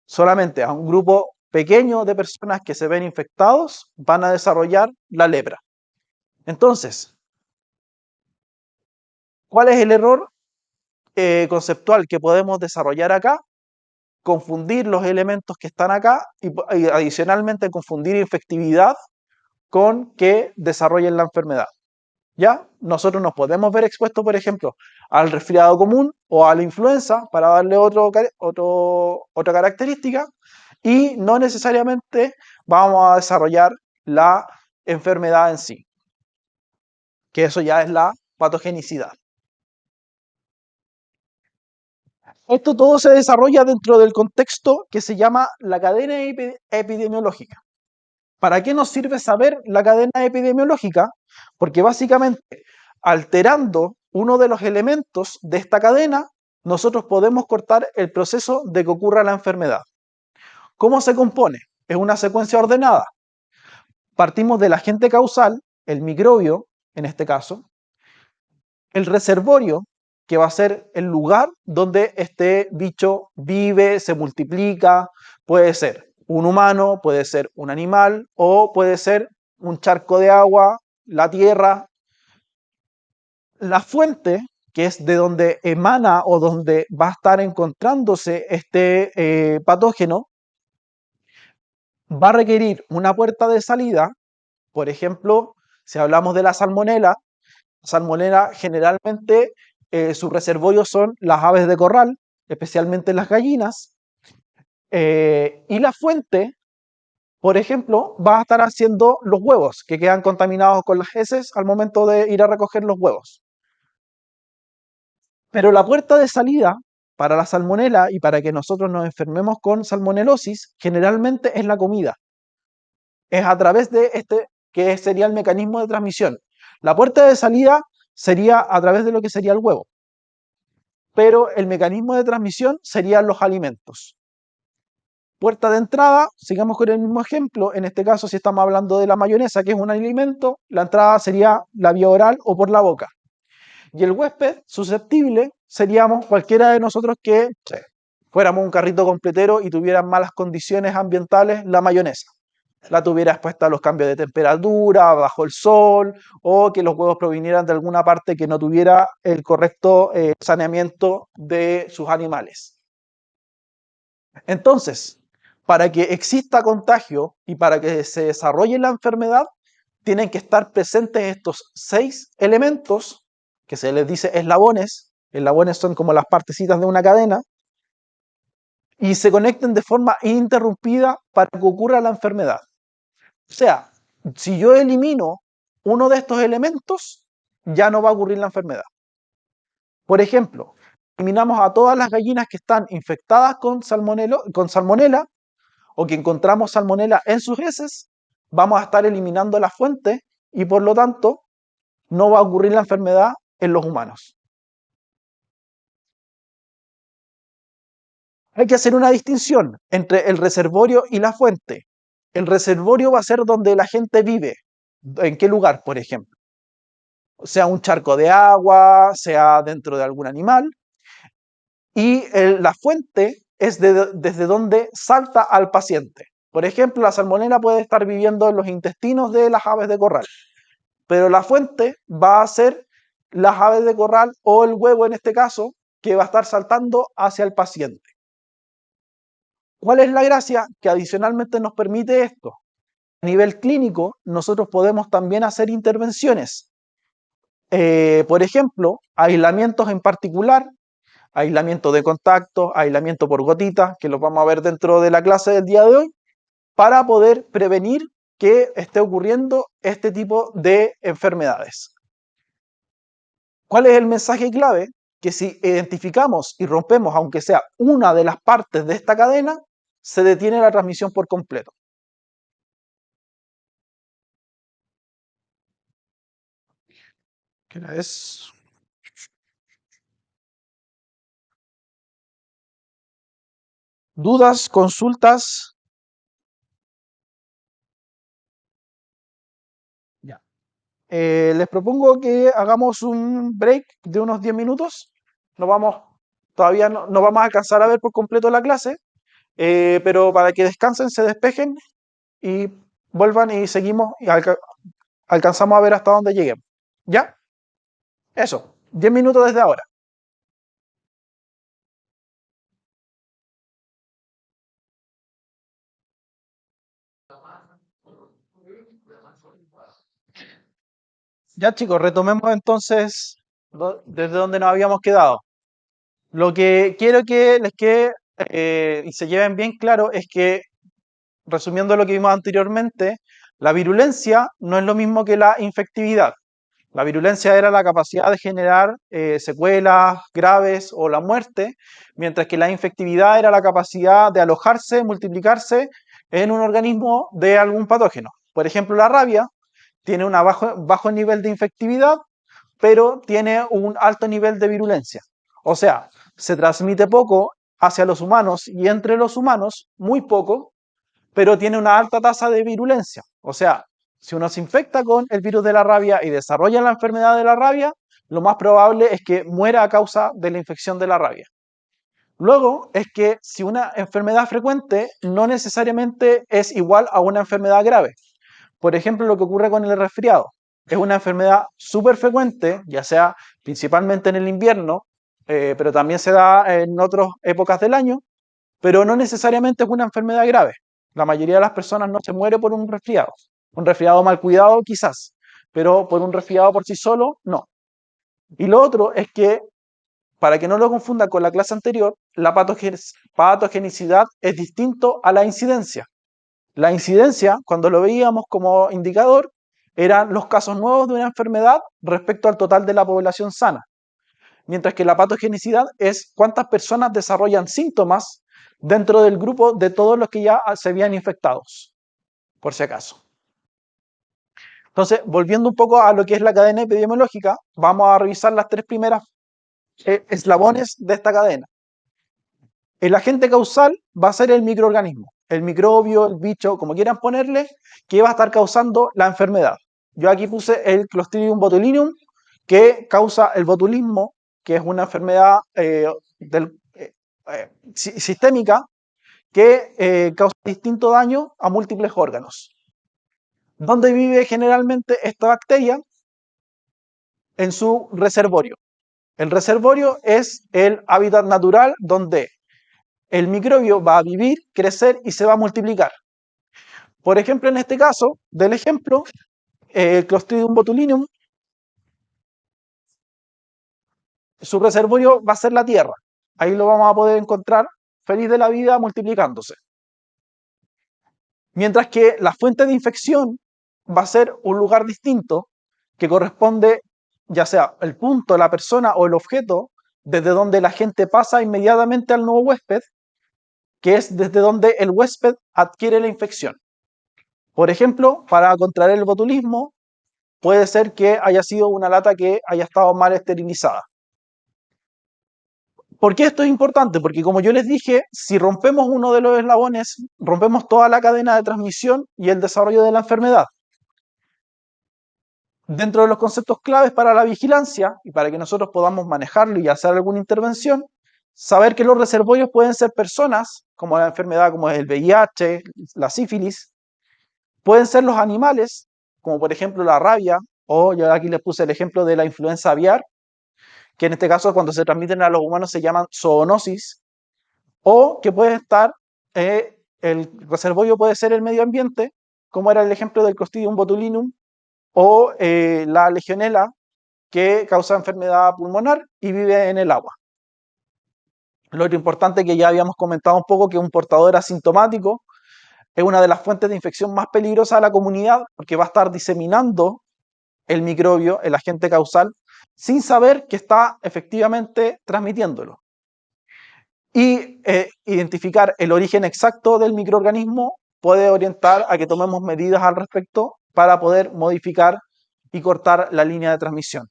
Solamente a un grupo pequeño de personas que se ven infectados van a desarrollar la lepra. Entonces, ¿cuál es el error conceptual que podemos desarrollar acá? Confundir los elementos que están acá y adicionalmente confundir infectividad con que desarrollen la enfermedad. ¿Ya? Nosotros nos podemos ver expuestos, por ejemplo, al resfriado común o a la influenza para darle otra característica y no necesariamente vamos a desarrollar la enfermedad en sí, que eso ya es la patogenicidad. Esto todo se desarrolla dentro del contexto que se llama la cadena epidemiológica. ¿Para qué nos sirve saber la cadena epidemiológica? Porque básicamente, alterando uno de los elementos de esta cadena, nosotros podemos cortar el proceso de que ocurra la enfermedad. ¿Cómo se compone? Es una secuencia ordenada. Partimos del agente causal, el microbio, en este caso, el reservorio, que va a ser el lugar donde este bicho vive, se multiplica, puede ser un humano, puede ser un animal o puede ser un charco de agua, la tierra. La fuente, que es de donde emana o donde va a estar encontrándose este patógeno, va a requerir una puerta de salida. Por ejemplo, si hablamos de la salmonela generalmente sus reservorios son las aves de corral, especialmente las gallinas, y la fuente, por ejemplo, va a estar haciendo los huevos que quedan contaminados con las heces al momento de ir a recoger los huevos. Pero la puerta de salida para la salmonela y para que nosotros nos enfermemos con salmonelosis generalmente es la comida. Es a través de este que sería el mecanismo de transmisión. La puerta de salida sería a través de lo que sería el huevo, pero el mecanismo de transmisión serían los alimentos. Puerta de entrada, sigamos con el mismo ejemplo, en este caso si estamos hablando de la mayonesa, que es un alimento, la entrada sería la vía oral o por la boca. Y el huésped susceptible seríamos cualquiera de nosotros que fuéramos un carrito completero y tuvieran malas condiciones ambientales la mayonesa. La tuviera expuesta a los cambios de temperatura, bajo el sol, o que los huevos provinieran de alguna parte que no tuviera el correcto saneamiento de sus animales. Entonces, para que exista contagio y para que se desarrolle la enfermedad, tienen que estar presentes estos 6 elementos, que se les dice eslabones. Eslabones son como las partecitas de una cadena, y se conecten de forma ininterrumpida para que ocurra la enfermedad. O sea, si yo elimino uno de estos elementos, ya no va a ocurrir la enfermedad. Por ejemplo, eliminamos a todas las gallinas que están infectadas con salmonela o que encontramos salmonela en sus heces, vamos a estar eliminando la fuente y por lo tanto no va a ocurrir la enfermedad en los humanos. Hay que hacer una distinción entre el reservorio y la fuente. El reservorio va a ser donde la gente vive. ¿En qué lugar, por ejemplo? Sea un charco de agua, sea dentro de algún animal. Y la fuente es desde donde salta al paciente. Por ejemplo, la salmonela puede estar viviendo en los intestinos de las aves de corral, pero la fuente va a ser las aves de corral o el huevo en este caso, que va a estar saltando hacia el paciente. ¿Cuál es la gracia? Que adicionalmente nos permite esto. A nivel clínico, nosotros podemos también hacer intervenciones. Por ejemplo, aislamientos en particular, aislamiento de contacto, aislamiento por gotitas, que los vamos a ver dentro de la clase del día de hoy, para poder prevenir que esté ocurriendo este tipo de enfermedades. ¿Cuál es el mensaje clave? Que si identificamos y rompemos, aunque sea una de las partes de esta cadena, se detiene la transmisión por completo. ¿Qué hora es? ¿Dudas, consultas? Ya. Les propongo que hagamos un break de unos 10 minutos. No vamos, todavía no vamos a alcanzar a ver por completo la clase, pero para que descansen, se despejen y vuelvan y seguimos y alcanzamos a ver hasta dónde lleguemos. ¿Ya? Eso, 10 minutos desde ahora. Ya chicos, retomemos entonces desde donde nos habíamos quedado. Lo que quiero que les quede y se lleven bien claro es que, resumiendo lo que vimos anteriormente, la virulencia no es lo mismo que la infectividad. La virulencia era la capacidad de generar secuelas graves o la muerte, mientras que la infectividad era la capacidad de alojarse, multiplicarse en un organismo de algún patógeno. Por ejemplo, la rabia tiene un bajo nivel de infectividad, pero tiene un alto nivel de virulencia. O sea, se transmite poco hacia los humanos y entre los humanos, muy poco, pero tiene una alta tasa de virulencia. O sea, si uno se infecta con el virus de la rabia y desarrolla la enfermedad de la rabia, lo más probable es que muera a causa de la infección de la rabia. Luego es que si una enfermedad frecuente no necesariamente es igual a una enfermedad grave. Por ejemplo, lo que ocurre con el resfriado. Es una enfermedad súper frecuente, ya sea principalmente en el invierno, pero también se da en otras épocas del año, pero no necesariamente es una enfermedad grave. La mayoría de las personas no se muere por un resfriado. Un resfriado mal cuidado quizás, pero por un resfriado por sí solo, no. Y lo otro es que, para que no lo confunda con la clase anterior, la patogenicidad es distinto a la incidencia. La incidencia, cuando lo veíamos como indicador, eran los casos nuevos de una enfermedad respecto al total de la población sana. Mientras que la patogenicidad es cuántas personas desarrollan síntomas dentro del grupo de todos los que ya se habían infectados, por si acaso. Entonces, volviendo un poco a lo que es la cadena epidemiológica, vamos a revisar las tres primeras eslabones de esta cadena. El agente causal va a ser el microorganismo, el microbio, el bicho, como quieran ponerle, que va a estar causando la enfermedad. Yo aquí puse el Clostridium botulinum, que causa el botulismo, que es una enfermedad sistémica que causa distinto daño a múltiples órganos. ¿Dónde vive generalmente esta bacteria? En su reservorio. El reservorio es el hábitat natural donde el microbio va a vivir, crecer y se va a multiplicar. Por ejemplo, en este caso, del ejemplo, el Clostridium botulinum, su reservorio va a ser la tierra. Ahí lo vamos a poder encontrar feliz de la vida multiplicándose. Mientras que la fuente de infección va a ser un lugar distinto que corresponde ya sea el punto, la persona o el objeto desde donde la gente pasa inmediatamente al nuevo huésped, que es desde donde el huésped adquiere la infección. Por ejemplo, para contraer el botulismo, puede ser que haya sido una lata que haya estado mal esterilizada. ¿Por qué esto es importante? Porque como yo les dije, si rompemos uno de los eslabones, rompemos toda la cadena de transmisión y el desarrollo de la enfermedad. Dentro de los conceptos claves para la vigilancia y para que nosotros podamos manejarlo y hacer alguna intervención, saber que los reservorios pueden ser personas, como la enfermedad como el VIH, la sífilis, pueden ser los animales, como por ejemplo la rabia, o yo aquí les puse el ejemplo de la influenza aviar, que en este caso cuando se transmiten a los humanos se llaman zoonosis, o que puede estar, el reservorio puede ser el medio ambiente, como era el ejemplo del Clostridium botulinum, o la legionela, que causa enfermedad pulmonar y vive en el agua. Lo otro importante que ya habíamos comentado un poco, que un portador asintomático es una de las fuentes de infección más peligrosas a la comunidad porque va a estar diseminando el microbio, el agente causal, sin saber que está efectivamente transmitiéndolo. Y identificar el origen exacto del microorganismo puede orientar a que tomemos medidas al respecto para poder modificar y cortar la línea de transmisión.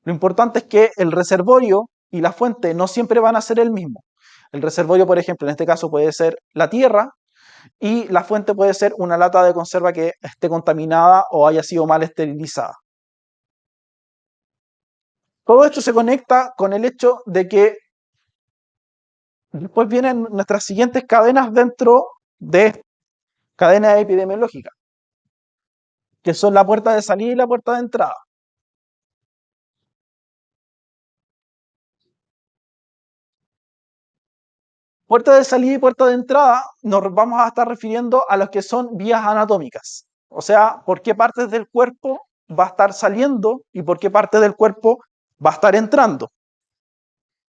Lo importante es que el reservorio y la fuente no siempre van a ser el mismo. El reservorio, por ejemplo, en este caso puede ser la tierra y la fuente puede ser una lata de conserva que esté contaminada o haya sido mal esterilizada. Todo esto se conecta con el hecho de que después vienen nuestras siguientes cadenas dentro de cadenas epidemiológicas, que son la puerta de salida y la puerta de entrada. Puerta de salida y puerta de entrada nos vamos a estar refiriendo a los que son vías anatómicas. O sea, por qué partes del cuerpo va a estar saliendo y por qué parte del cuerpo va a estar entrando.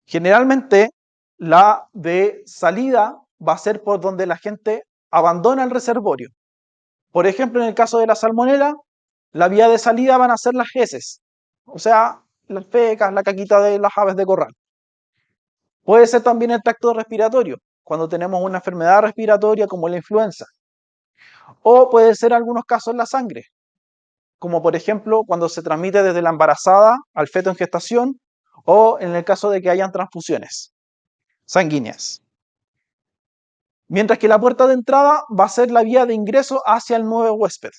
Generalmente, la de salida va a ser por donde la gente abandona el reservorio. Por ejemplo, en el caso de la salmonela, la vía de salida van a ser las heces, o sea, las fecas, la caquita de las aves de corral. Puede ser también el tracto respiratorio, cuando tenemos una enfermedad respiratoria como la influenza. O puede ser en algunos casos la sangre, como por ejemplo cuando se transmite desde la embarazada al feto en gestación o en el caso de que hayan transfusiones sanguíneas. Mientras que la puerta de entrada va a ser la vía de ingreso hacia el nuevo huésped.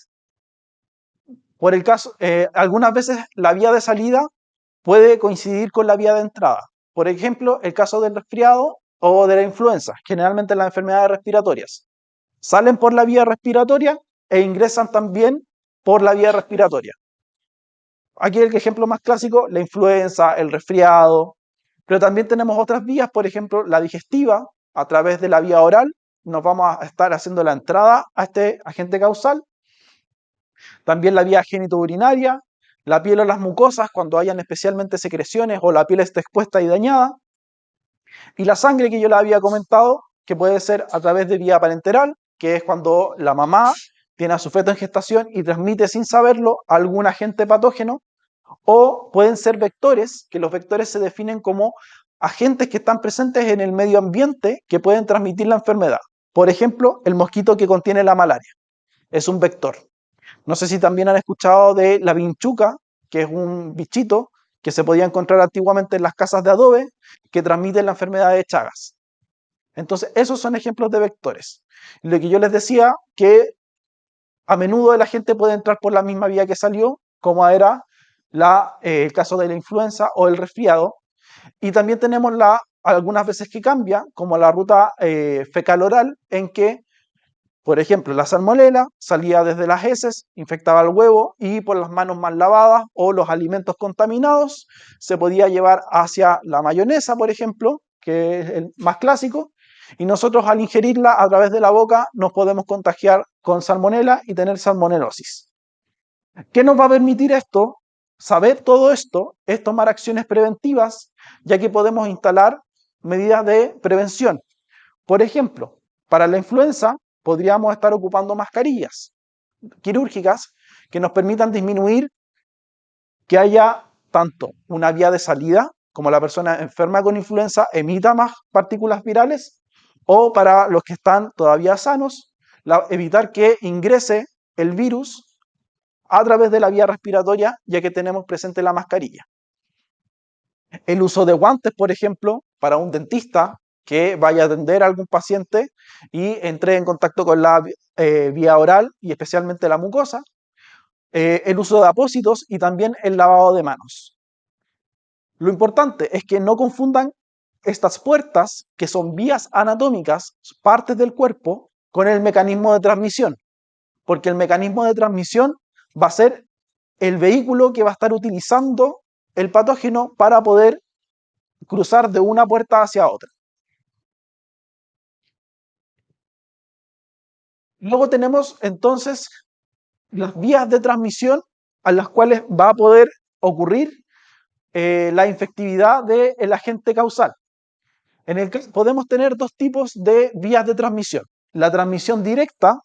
Por el caso, algunas veces la vía de salida puede coincidir con la vía de entrada. Por ejemplo, el caso del resfriado o de la influenza, generalmente las enfermedades respiratorias. Salen por la vía respiratoria e ingresan también por la vía respiratoria. Aquí el ejemplo más clásico, la influenza, el resfriado, pero también tenemos otras vías, por ejemplo, la digestiva, a través de la vía oral, nos vamos a estar haciendo la entrada a este agente causal. También la vía genitourinaria, la piel o las mucosas cuando hayan especialmente secreciones o la piel esté expuesta y dañada. Y la sangre que yo les había comentado, que puede ser a través de vía parenteral, que es cuando la mamá tiene a su feto en gestación y transmite sin saberlo a algún agente patógeno, o pueden ser vectores, que los vectores se definen como agentes que están presentes en el medio ambiente que pueden transmitir la enfermedad. Por ejemplo, el mosquito que contiene la malaria es un vector. No sé si también han escuchado de la vinchuca, que es un bichito que se podía encontrar antiguamente en las casas de adobe, que transmite la enfermedad de Chagas. Entonces, esos son ejemplos de vectores. Lo que yo les decía, que a menudo la gente puede entrar por la misma vía que salió, como era el caso de la influenza o el resfriado. Y también tenemos algunas veces que cambia, como la ruta fecal-oral, en que por ejemplo, la salmonela salía desde las heces, infectaba el huevo y por las manos mal lavadas o los alimentos contaminados se podía llevar hacia la mayonesa, por ejemplo, que es el más clásico, y nosotros al ingerirla a través de la boca nos podemos contagiar con salmonela y tener salmonelosis. ¿Qué nos va a permitir esto? Saber todo esto es tomar acciones preventivas, ya que podemos instalar medidas de prevención. Por ejemplo, para la influenza podríamos estar ocupando mascarillas quirúrgicas que nos permitan disminuir que haya tanto una vía de salida, como la persona enferma con influenza emita más partículas virales, o para los que están todavía sanos, evitar que ingrese el virus a través de la vía respiratoria, ya que tenemos presente la mascarilla. El uso de guantes, por ejemplo, para un dentista que vaya a atender a algún paciente y entre en contacto con la vía oral y especialmente la mucosa. El uso de apósitos y también el lavado de manos. Lo importante es que no confundan estas puertas, que son vías anatómicas, partes del cuerpo, con el mecanismo de transmisión, porque el mecanismo de transmisión va a ser el vehículo que va a estar utilizando el patógeno para poder cruzar de una puerta hacia otra. Luego tenemos entonces las vías de transmisión a las cuales va a poder ocurrir la infectividad del agente causal. En el que podemos tener dos tipos de vías de transmisión. La transmisión directa,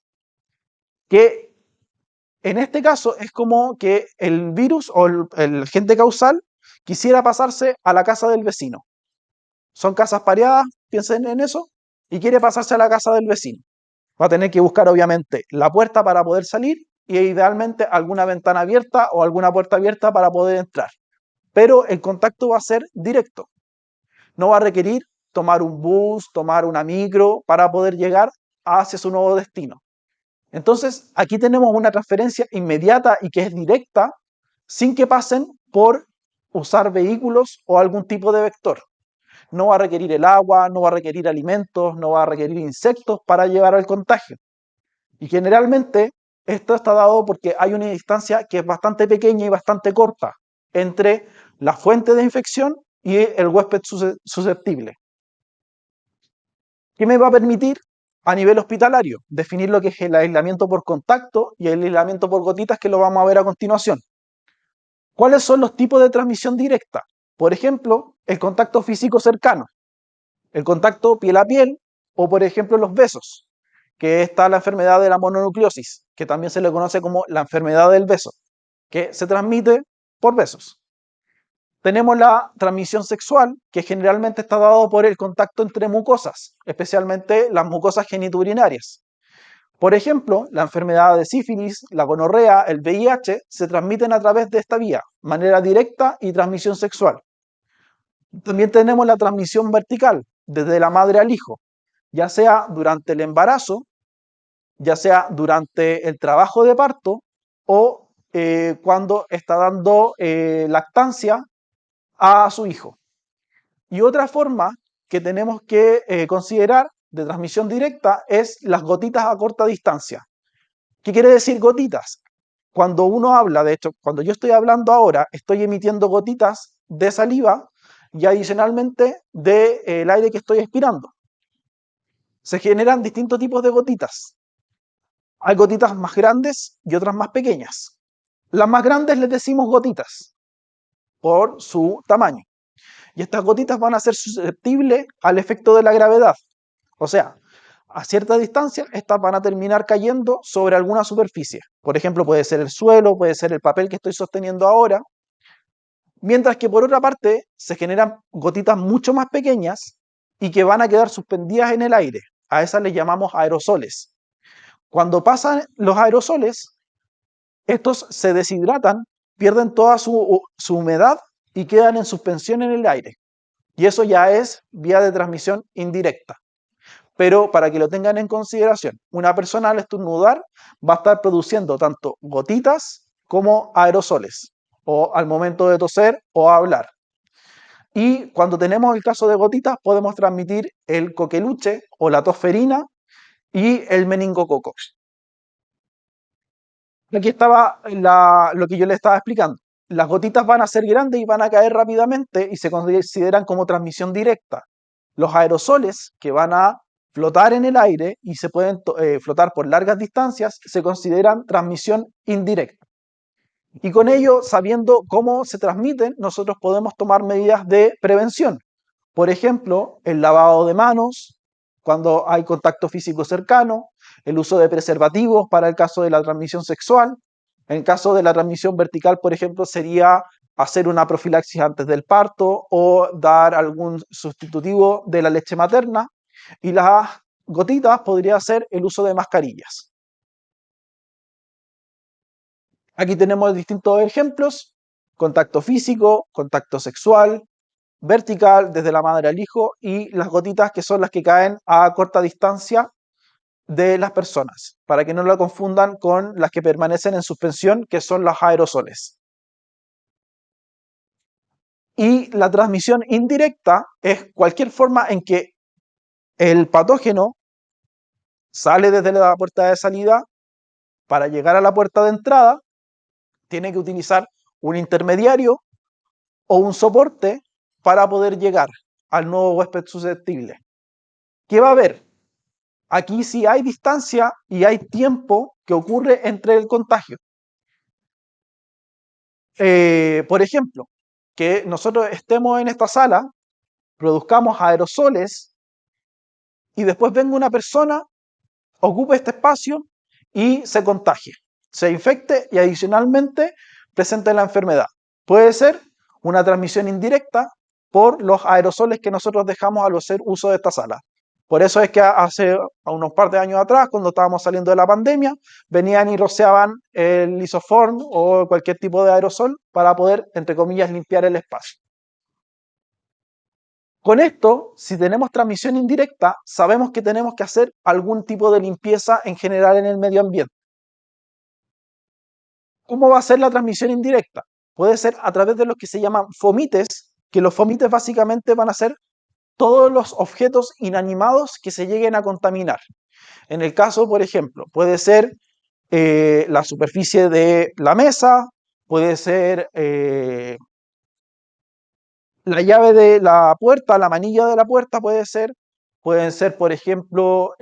que en este caso es como que el virus o el agente causal quisiera pasarse a la casa del vecino. Son casas pareadas, piensen en eso, y quiere pasarse a la casa del vecino. Va a tener que buscar obviamente la puerta para poder salir y idealmente alguna ventana abierta o alguna puerta abierta para poder entrar. Pero el contacto va a ser directo. No va a requerir tomar un bus, tomar una micro para poder llegar hacia su nuevo destino. Entonces, aquí tenemos una transferencia inmediata y que es directa, sin que pasen por usar vehículos o algún tipo de vector. No va a requerir el agua, no va a requerir alimentos, no va a requerir insectos para llevar al contagio. Y generalmente esto está dado porque hay una distancia que es bastante pequeña y bastante corta entre la fuente de infección y el huésped susceptible. ¿Qué me va a permitir a nivel hospitalario? Definir lo que es el aislamiento por contacto y el aislamiento por gotitas, que lo vamos a ver a continuación. ¿Cuáles son los tipos de transmisión directa? Por ejemplo, el contacto físico cercano, el contacto piel a piel o, por ejemplo, los besos, que está la enfermedad de la mononucleosis, que también se le conoce como la enfermedad del beso, que se transmite por besos. Tenemos la transmisión sexual, que generalmente está dado por el contacto entre mucosas, especialmente las mucosas genitourinarias. Por ejemplo, la enfermedad de sífilis, la gonorrea, el VIH, se transmiten a través de esta vía, manera directa y transmisión sexual. También tenemos la transmisión vertical, desde la madre al hijo, ya sea durante el embarazo, ya sea durante el trabajo de parto o cuando está dando lactancia a su hijo. Y otra forma que tenemos que considerar de transmisión directa es las gotitas a corta distancia. ¿Qué quiere decir gotitas? Cuando uno habla, de hecho, cuando yo estoy hablando ahora, estoy emitiendo gotitas de saliva y adicionalmente del aire que estoy expirando. Se generan distintos tipos de gotitas. Hay gotitas más grandes y otras más pequeñas. Las más grandes les decimos gotitas por su tamaño. Y estas gotitas van a ser susceptibles al efecto de la gravedad. O sea, a cierta distancia, estas van a terminar cayendo sobre alguna superficie. Por ejemplo, puede ser el suelo, puede ser el papel que estoy sosteniendo ahora. Mientras que por otra parte, se generan gotitas mucho más pequeñas y que van a quedar suspendidas en el aire. A esas les llamamos aerosoles. Cuando pasan los aerosoles, estos se deshidratan, pierden toda su humedad y quedan en suspensión en el aire. Y eso ya es vía de transmisión indirecta. Pero para que lo tengan en consideración, una persona al estornudar va a estar produciendo tanto gotitas como aerosoles, o al momento de toser o hablar. Y cuando tenemos el caso de gotitas, podemos transmitir el coqueluche o la tosferina y el meningococo. Aquí estaba lo que yo le estaba explicando. Las gotitas van a ser grandes y van a caer rápidamente y se consideran como transmisión directa. Los aerosoles, que van a flotar en el aire y se pueden flotar por largas distancias, se consideran transmisión indirecta. Y con ello, sabiendo cómo se transmiten, nosotros podemos tomar medidas de prevención. Por ejemplo, el lavado de manos, cuando hay contacto físico cercano, el uso de preservativos para el caso de la transmisión sexual. En el caso de la transmisión vertical, por ejemplo, sería hacer una profilaxis antes del parto o dar algún sustitutivo de la leche materna. Y las gotitas podría ser el uso de mascarillas. Aquí tenemos distintos ejemplos: contacto físico, contacto sexual, vertical desde la madre al hijo, y las gotitas, que son las que caen a corta distancia de las personas, para que no la confundan con las que permanecen en suspensión, que son los aerosoles. Y la transmisión indirecta es cualquier forma en que el patógeno sale desde la puerta de salida para llegar a la puerta de entrada, tiene que utilizar un intermediario o un soporte para poder llegar al nuevo huésped susceptible. ¿Qué va a haber? Aquí sí hay distancia y hay tiempo que ocurre entre el contagio. Por ejemplo, que nosotros estemos en esta sala, produzcamos aerosoles y después venga una persona, ocupe este espacio y se contagie, se infecte y adicionalmente presente la enfermedad. Puede ser una transmisión indirecta por los aerosoles que nosotros dejamos al hacer uso de esta sala. Por eso es que hace unos par de años atrás, cuando estábamos saliendo de la pandemia, venían y rociaban el lisoform o cualquier tipo de aerosol para poder, entre comillas, limpiar el espacio. Con esto, si tenemos transmisión indirecta, sabemos que tenemos que hacer algún tipo de limpieza en general en el medio ambiente. ¿Cómo va a ser la transmisión indirecta? puede ser a través de los que se llaman fomites, que los fomites básicamente van a ser todos los objetos inanimados que se lleguen a contaminar. En el caso, por ejemplo, puede ser la superficie de la mesa, puede ser la llave de la puerta, la manilla de la puerta puede ser, pueden ser, por ejemplo,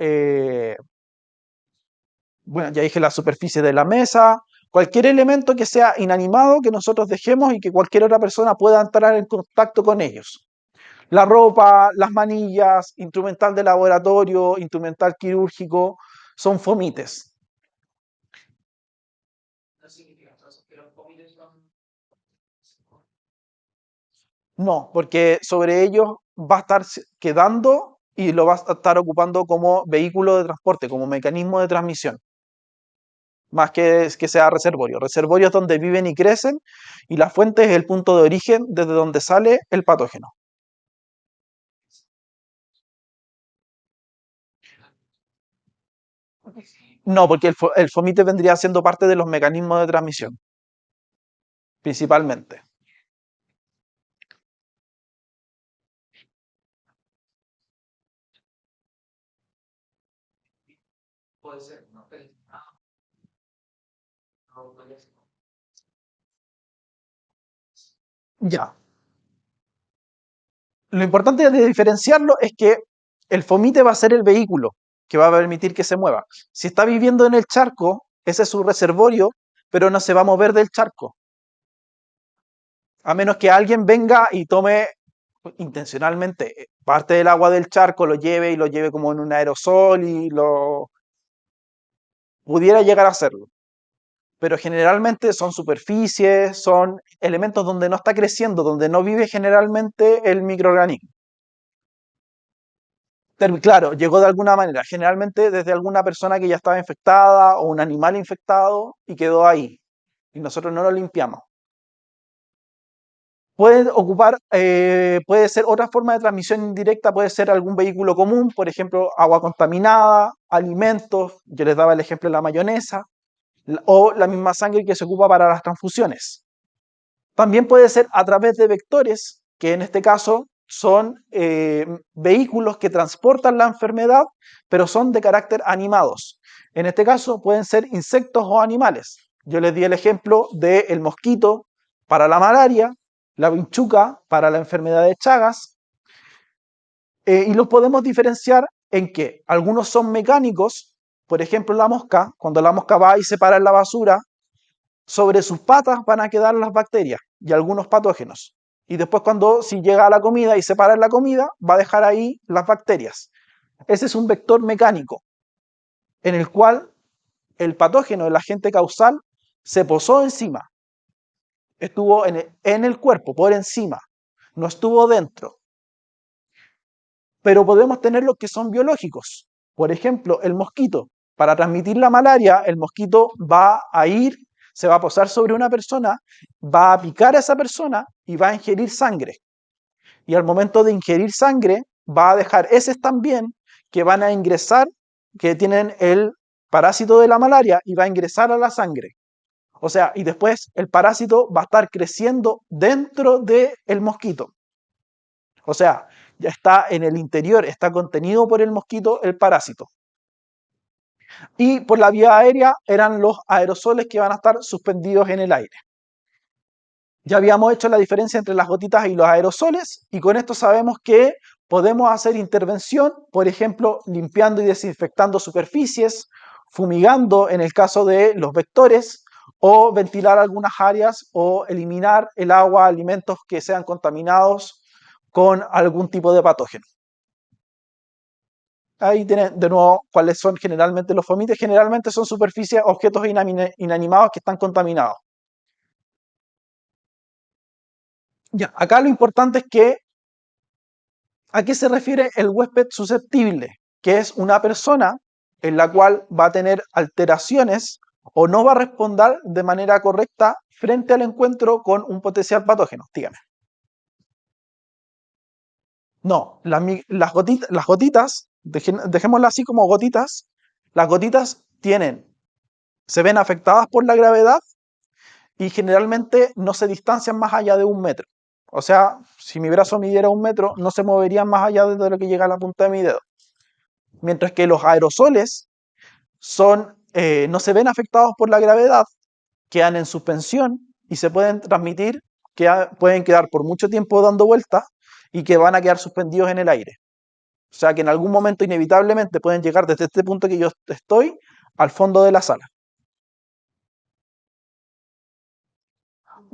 bueno, ya dije la superficie de la mesa, cualquier elemento que sea inanimado que nosotros dejemos y que cualquier otra persona pueda entrar en contacto con ellos. La ropa, las manillas, instrumental de laboratorio, instrumental quirúrgico, son fomites. No, porque sobre ellos va a estar quedando y lo va a estar ocupando como vehículo de transporte, como mecanismo de transmisión, más que sea reservorio. Reservorio es donde viven y crecen y la fuente es el punto de origen desde donde sale el patógeno. No, porque el fomite vendría siendo parte de los mecanismos de transmisión, principalmente. Ya. Lo importante de diferenciarlo es que el fomite va a ser el vehículo que va a permitir que se mueva. Si está viviendo en el charco, ese es su reservorio, pero no se va a mover del charco. A menos que alguien venga y tome intencionalmente parte del agua del charco, lo lleve y lo lleve como en un aerosol y lo pudiera llegar a hacerlo. Pero generalmente son superficies, son elementos donde no está creciendo, donde no vive generalmente el microorganismo. Claro, llegó de alguna manera, generalmente desde alguna persona que ya estaba infectada o un animal infectado y quedó ahí. Y nosotros no lo limpiamos. Puede ocupar, puede ser otra forma de transmisión indirecta, puede ser algún vehículo común, por ejemplo, agua contaminada, alimentos, yo les daba el ejemplo de la mayonesa, o la misma sangre que se ocupa para las transfusiones. También puede ser a través de vectores, que en este caso son vehículos que transportan la enfermedad, pero son de carácter animados. En este caso pueden ser insectos o animales. Yo les di el ejemplo del mosquito para la malaria, la vinchuca para la enfermedad de Chagas, y los podemos diferenciar en que algunos son mecánicos, por ejemplo la mosca, cuando la mosca va y se para en la basura, sobre sus patas van a quedar las bacterias y algunos patógenos. Y después cuando si llega a la comida y se para en la comida, va a dejar ahí las bacterias. Ese es un vector mecánico en el cual el patógeno, el agente causal, se posó encima, estuvo en el cuerpo, por encima, no estuvo dentro. Pero podemos tener los que son biológicos. Por ejemplo, el mosquito. Para transmitir la malaria, el mosquito va a ir, se va a posar sobre una persona, va a picar a esa persona y va a ingerir sangre. Y al momento de ingerir sangre, va a dejar heces también que van a ingresar, que tienen el parásito de la malaria y va a ingresar a la sangre. O sea, y después el parásito va a estar creciendo dentro del mosquito. O sea, ya está en el interior, está contenido por el mosquito el parásito. Y por la vía aérea eran los aerosoles que van a estar suspendidos en el aire. Ya habíamos hecho la diferencia entre las gotitas y los aerosoles y con esto sabemos que podemos hacer intervención, por ejemplo, limpiando y desinfectando superficies, fumigando en el caso de los vectores o ventilar algunas áreas o eliminar el agua, alimentos que sean contaminados con algún tipo de patógeno. Ahí tienen de nuevo cuáles son generalmente los fomites. Generalmente son superficies, objetos inanimados que están contaminados. Ya, acá lo importante es que a qué se refiere el huésped susceptible, que es una persona en la cual va a tener alteraciones o no va a responder de manera correcta frente al encuentro con un potencial patógeno. Dígame. No, las gotitas, dejémoslas así como gotitas, las gotitas se ven afectadas por la gravedad y generalmente no se distancian más allá de 1 metro. O sea, si mi brazo midiera 1 metro, no se moverían más allá de lo que llega a la punta de mi dedo. Mientras que los aerosoles no se ven afectados por la gravedad, quedan en suspensión y se pueden transmitir, pueden quedar por mucho tiempo dando vueltas y que van a quedar suspendidos en el aire. O sea que en algún momento inevitablemente pueden llegar desde este punto que yo estoy al fondo de la sala.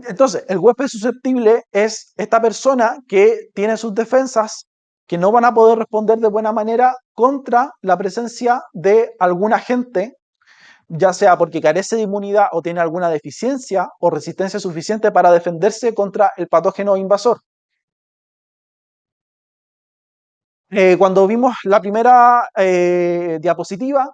Entonces, el huésped susceptible es esta persona que tiene sus defensas que no van a poder responder de buena manera contra la presencia de algún agente, ya sea porque carece de inmunidad o tiene alguna deficiencia o resistencia suficiente para defenderse contra el patógeno invasor. Cuando vimos la primera diapositiva,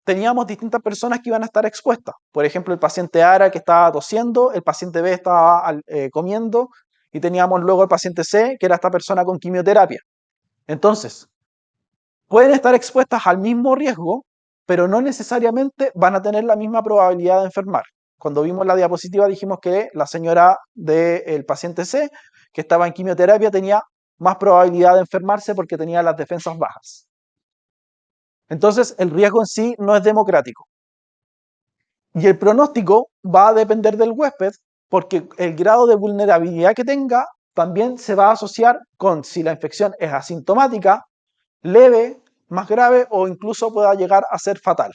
teníamos distintas personas que iban a estar expuestas. Por ejemplo, el paciente A que estaba tosiendo, el paciente B estaba comiendo y teníamos luego el paciente C, que era esta persona con quimioterapia. Entonces, pueden estar expuestas al mismo riesgo, pero no necesariamente van a tener la misma probabilidad de enfermar. Cuando vimos la diapositiva dijimos que la señora del paciente C, que estaba en quimioterapia, tenía más probabilidad de enfermarse porque tenía las defensas bajas. Entonces, el riesgo en sí no es democrático. Y el pronóstico va a depender del huésped porque el grado de vulnerabilidad que tenga también se va a asociar con si la infección es asintomática, leve, más grave o incluso pueda llegar a ser fatal.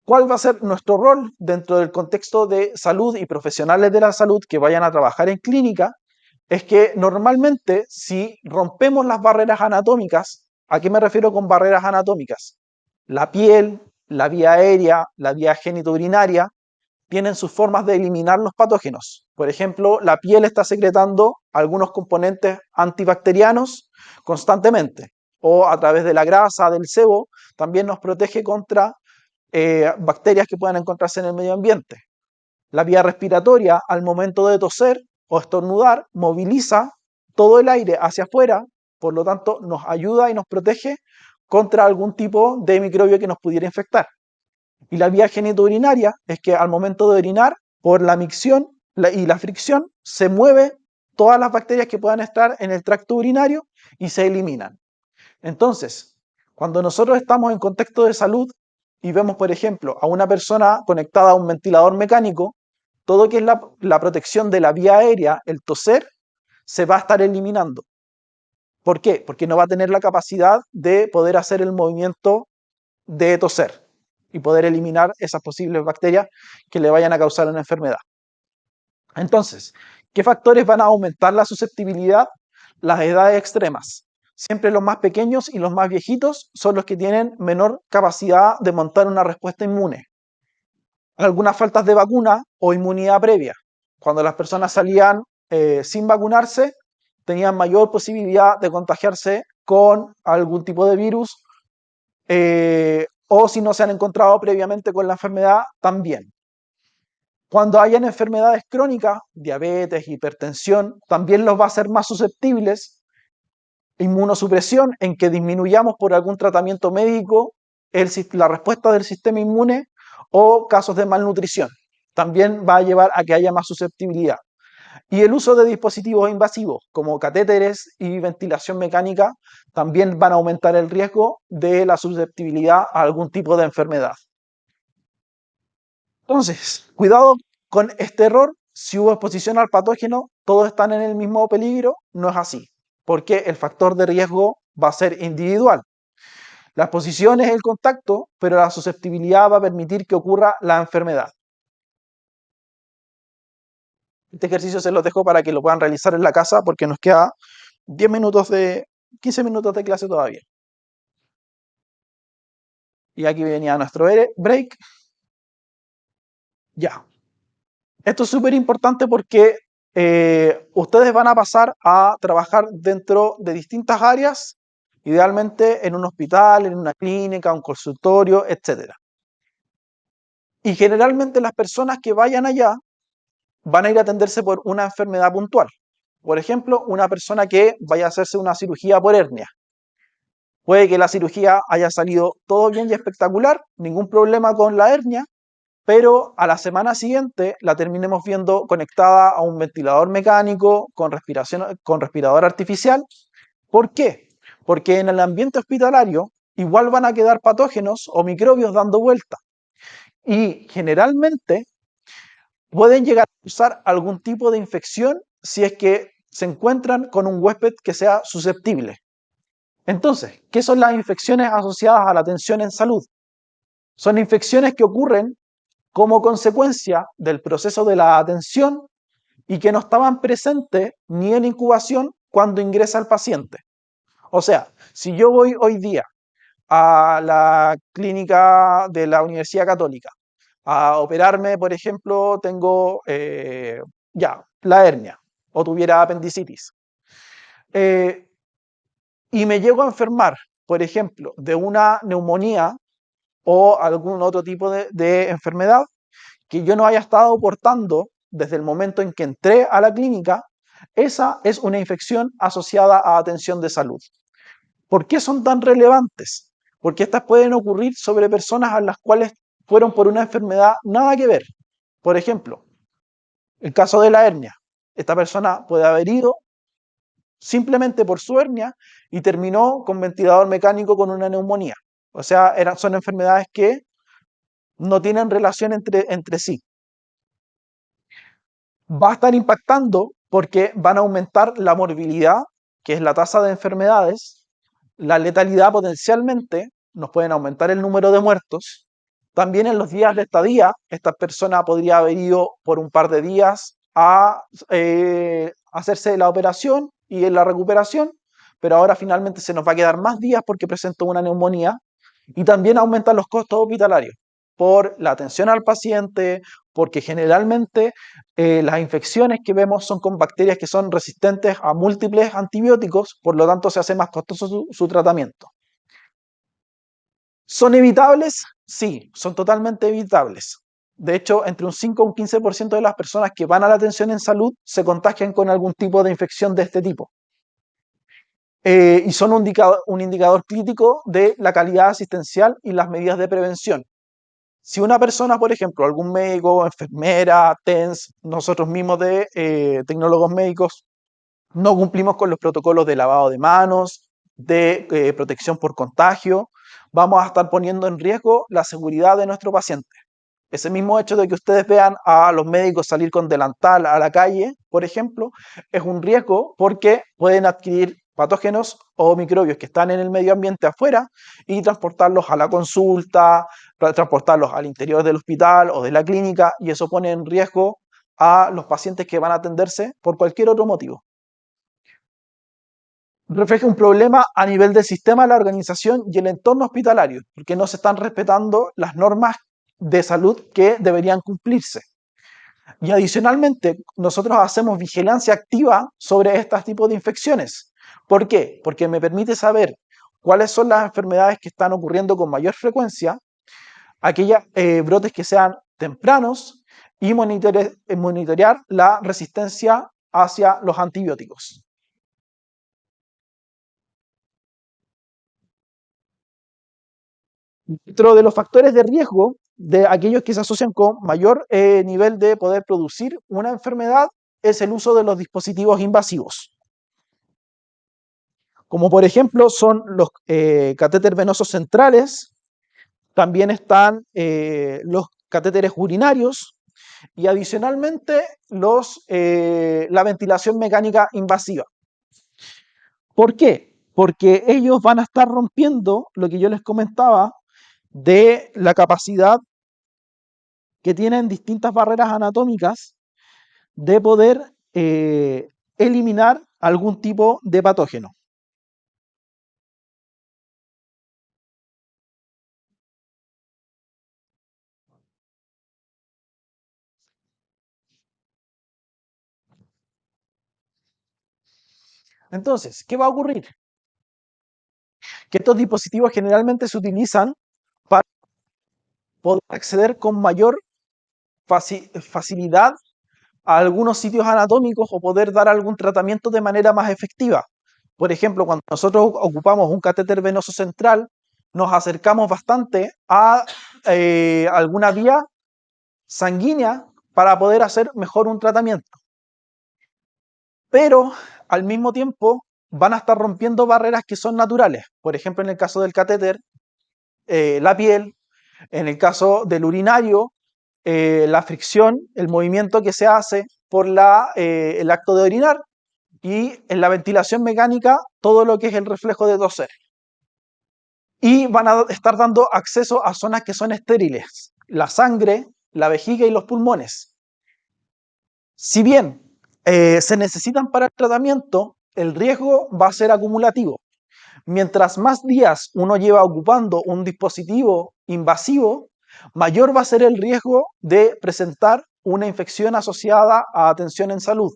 ¿Cuál va a ser nuestro rol dentro del contexto de salud y profesionales de la salud que vayan a trabajar en clínica? Es que normalmente si rompemos las barreras anatómicas, ¿a qué me refiero con barreras anatómicas? La piel, la vía aérea, la vía genitourinaria, tienen sus formas de eliminar los patógenos. Por ejemplo, la piel está secretando algunos componentes antibacterianos constantemente, o a través de la grasa, del sebo, también nos protege contra bacterias que puedan encontrarse en el medio ambiente. La vía respiratoria, al momento de toser o estornudar, moviliza todo el aire hacia afuera, por lo tanto nos ayuda y nos protege contra algún tipo de microbio que nos pudiera infectar. Y la vía genitourinaria es que al momento de orinar, por la micción y la fricción, se mueve todas las bacterias que puedan estar en el tracto urinario y se eliminan. Entonces, cuando nosotros estamos en contexto de salud y vemos, por ejemplo, a una persona conectada a un ventilador mecánico, todo que es la protección de la vía aérea, el toser, se va a estar eliminando. ¿Por qué? Porque no va a tener la capacidad de poder hacer el movimiento de toser y poder eliminar esas posibles bacterias que le vayan a causar una enfermedad. Entonces, ¿qué factores van a aumentar la susceptibilidad? Las edades extremas. Siempre los más pequeños y los más viejitos son los que tienen menor capacidad de montar una respuesta inmune. Algunas faltas de vacuna o inmunidad previa. Cuando las personas salían sin vacunarse, tenían mayor posibilidad de contagiarse con algún tipo de virus o si no se han encontrado previamente con la enfermedad, también. Cuando hayan enfermedades crónicas, diabetes, hipertensión, también los va a hacer más susceptibles. Inmunosupresión, en que disminuyamos por algún tratamiento médico la respuesta del sistema inmune, o casos de malnutrición. También va a llevar a que haya más susceptibilidad. Y el uso de dispositivos invasivos como catéteres y ventilación mecánica también van a aumentar el riesgo de la susceptibilidad a algún tipo de enfermedad. Entonces, cuidado con este error. Si hubo exposición al patógeno, todos están en el mismo peligro. No es así, porque el factor de riesgo va a ser individual. La exposición es el contacto, pero la susceptibilidad va a permitir que ocurra la enfermedad. Este ejercicio se los dejo para que lo puedan realizar en la casa porque nos queda 15 minutos de clase todavía. Y aquí venía nuestro break. Ya. Esto es súper importante porque ustedes van a pasar a trabajar dentro de distintas áreas, idealmente en un hospital, en una clínica, un consultorio, etc. Y generalmente las personas que vayan allá van a ir a atenderse por una enfermedad puntual. Por ejemplo, una persona que vaya a hacerse una cirugía por hernia. Puede que la cirugía haya salido todo bien y espectacular, ningún problema con la hernia, pero a la semana siguiente la terminemos viendo conectada a un ventilador mecánico con respirador artificial. ¿Por qué? Porque en el ambiente hospitalario igual van a quedar patógenos o microbios dando vuelta y generalmente pueden llegar a causar algún tipo de infección si es que se encuentran con un huésped que sea susceptible. Entonces, ¿qué son las infecciones asociadas a la atención en salud? Son infecciones que ocurren como consecuencia del proceso de la atención y que no estaban presentes ni en incubación cuando ingresa el paciente. O sea, si yo voy hoy día a la clínica de la Universidad Católica a operarme, por ejemplo, tengo ya la hernia o tuviera apendicitis, eh, y me llego a enfermar, por ejemplo, de una neumonía o algún otro tipo de enfermedad que yo no haya estado portando desde el momento en que entré a la clínica, esa es una infección asociada a atención de salud. ¿Por qué son tan relevantes? Porque estas pueden ocurrir sobre personas a las cuales fueron por una enfermedad nada que ver. Por ejemplo, el caso de la hernia. Esta persona puede haber ido simplemente por su hernia y terminó con ventilador mecánico con una neumonía. O sea, son enfermedades que no tienen relación entre sí. Va a estar impactando porque van a aumentar la morbilidad, que es la tasa de enfermedades, la letalidad potencialmente, nos pueden aumentar el número de muertos. También en los días de estadía, esta persona podría haber ido por un par de días a hacerse la operación y en la recuperación, pero ahora finalmente se nos va a quedar más días porque presentó una neumonía y también aumentan los costos hospitalarios por la atención al paciente, porque generalmente las infecciones que vemos son con bacterias que son resistentes a múltiples antibióticos, por lo tanto se hace más costoso su tratamiento. ¿Son evitables? Sí, son totalmente evitables. De hecho, entre un 5 y un 15% de las personas que van a la atención en salud se contagian con algún tipo de infección de este tipo. Y son un indicador crítico de la calidad asistencial y las medidas de prevención. Si una persona, por ejemplo, algún médico, enfermera, TENS, nosotros mismos de tecnólogos médicos, no cumplimos con los protocolos de lavado de manos, de protección por contagio, vamos a estar poniendo en riesgo la seguridad de nuestro paciente. Ese mismo hecho de que ustedes vean a los médicos salir con delantal a la calle, por ejemplo, es un riesgo porque pueden adquirir patógenos o microbios que están en el medio ambiente afuera y transportarlos a la consulta, transportarlos al interior del hospital o de la clínica, y eso pone en riesgo a los pacientes que van a atenderse por cualquier otro motivo. Refleja un problema a nivel del sistema, la organización y el entorno hospitalario, porque no se están respetando las normas de salud que deberían cumplirse. Y adicionalmente, nosotros hacemos vigilancia activa sobre estos tipos de infecciones. ¿Por qué? Porque me permite saber cuáles son las enfermedades que están ocurriendo con mayor frecuencia, aquellos brotes que sean tempranos y monitorear la resistencia hacia los antibióticos. Dentro de los factores de riesgo de aquellos que se asocian con mayor nivel de poder producir una enfermedad es el uso de los dispositivos invasivos, como por ejemplo son los catéteres venosos centrales, también están los catéteres urinarios y adicionalmente la ventilación mecánica invasiva. ¿Por qué? Porque ellos van a estar rompiendo lo que yo les comentaba de la capacidad que tienen distintas barreras anatómicas de poder eliminar algún tipo de patógeno. Entonces, ¿qué va a ocurrir? Que estos dispositivos generalmente se utilizan para poder acceder con mayor facilidad a algunos sitios anatómicos o poder dar algún tratamiento de manera más efectiva. Por ejemplo, cuando nosotros ocupamos un catéter venoso central, nos acercamos bastante a alguna vía sanguínea para poder hacer mejor un tratamiento. Pero al mismo tiempo van a estar rompiendo barreras que son naturales. Por ejemplo, en el caso del catéter, la piel, en el caso del urinario, la fricción, el movimiento que se hace por el acto de orinar, y en la ventilación mecánica, todo lo que es el reflejo de toser. Y van a estar dando acceso a zonas que son estériles, la sangre, la vejiga y los pulmones. Si bien se necesitan para el tratamiento, el riesgo va a ser acumulativo. Mientras más días uno lleva ocupando un dispositivo invasivo, mayor va a ser el riesgo de presentar una infección asociada a atención en salud,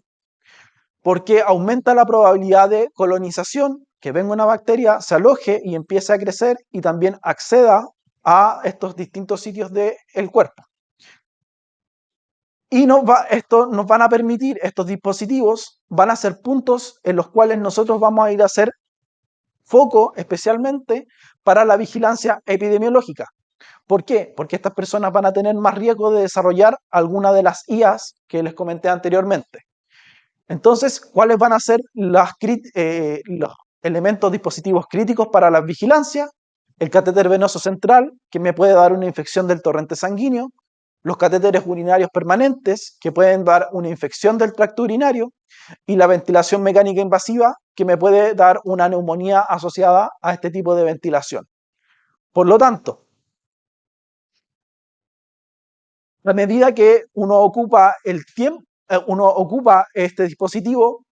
porque aumenta la probabilidad de colonización, que venga una bacteria, se aloje y empiece a crecer y también acceda a estos distintos sitios del cuerpo. Y esto nos van a permitir, estos dispositivos van a ser puntos en los cuales nosotros vamos a ir a hacer foco especialmente para la vigilancia epidemiológica. ¿Por qué? Porque estas personas van a tener más riesgo de desarrollar alguna de las IAs que les comenté anteriormente. Entonces, ¿cuáles van a ser los elementos dispositivos críticos para la vigilancia? El catéter venoso central, que me puede dar una infección del torrente sanguíneo, los catéteres urinarios permanentes, que pueden dar una infección del tracto urinario, y la ventilación mecánica invasiva, que me puede dar una neumonía asociada a este tipo de ventilación. Por lo tanto, a medida que uno ocupa el tiempo, uno ocupa este dispositivo,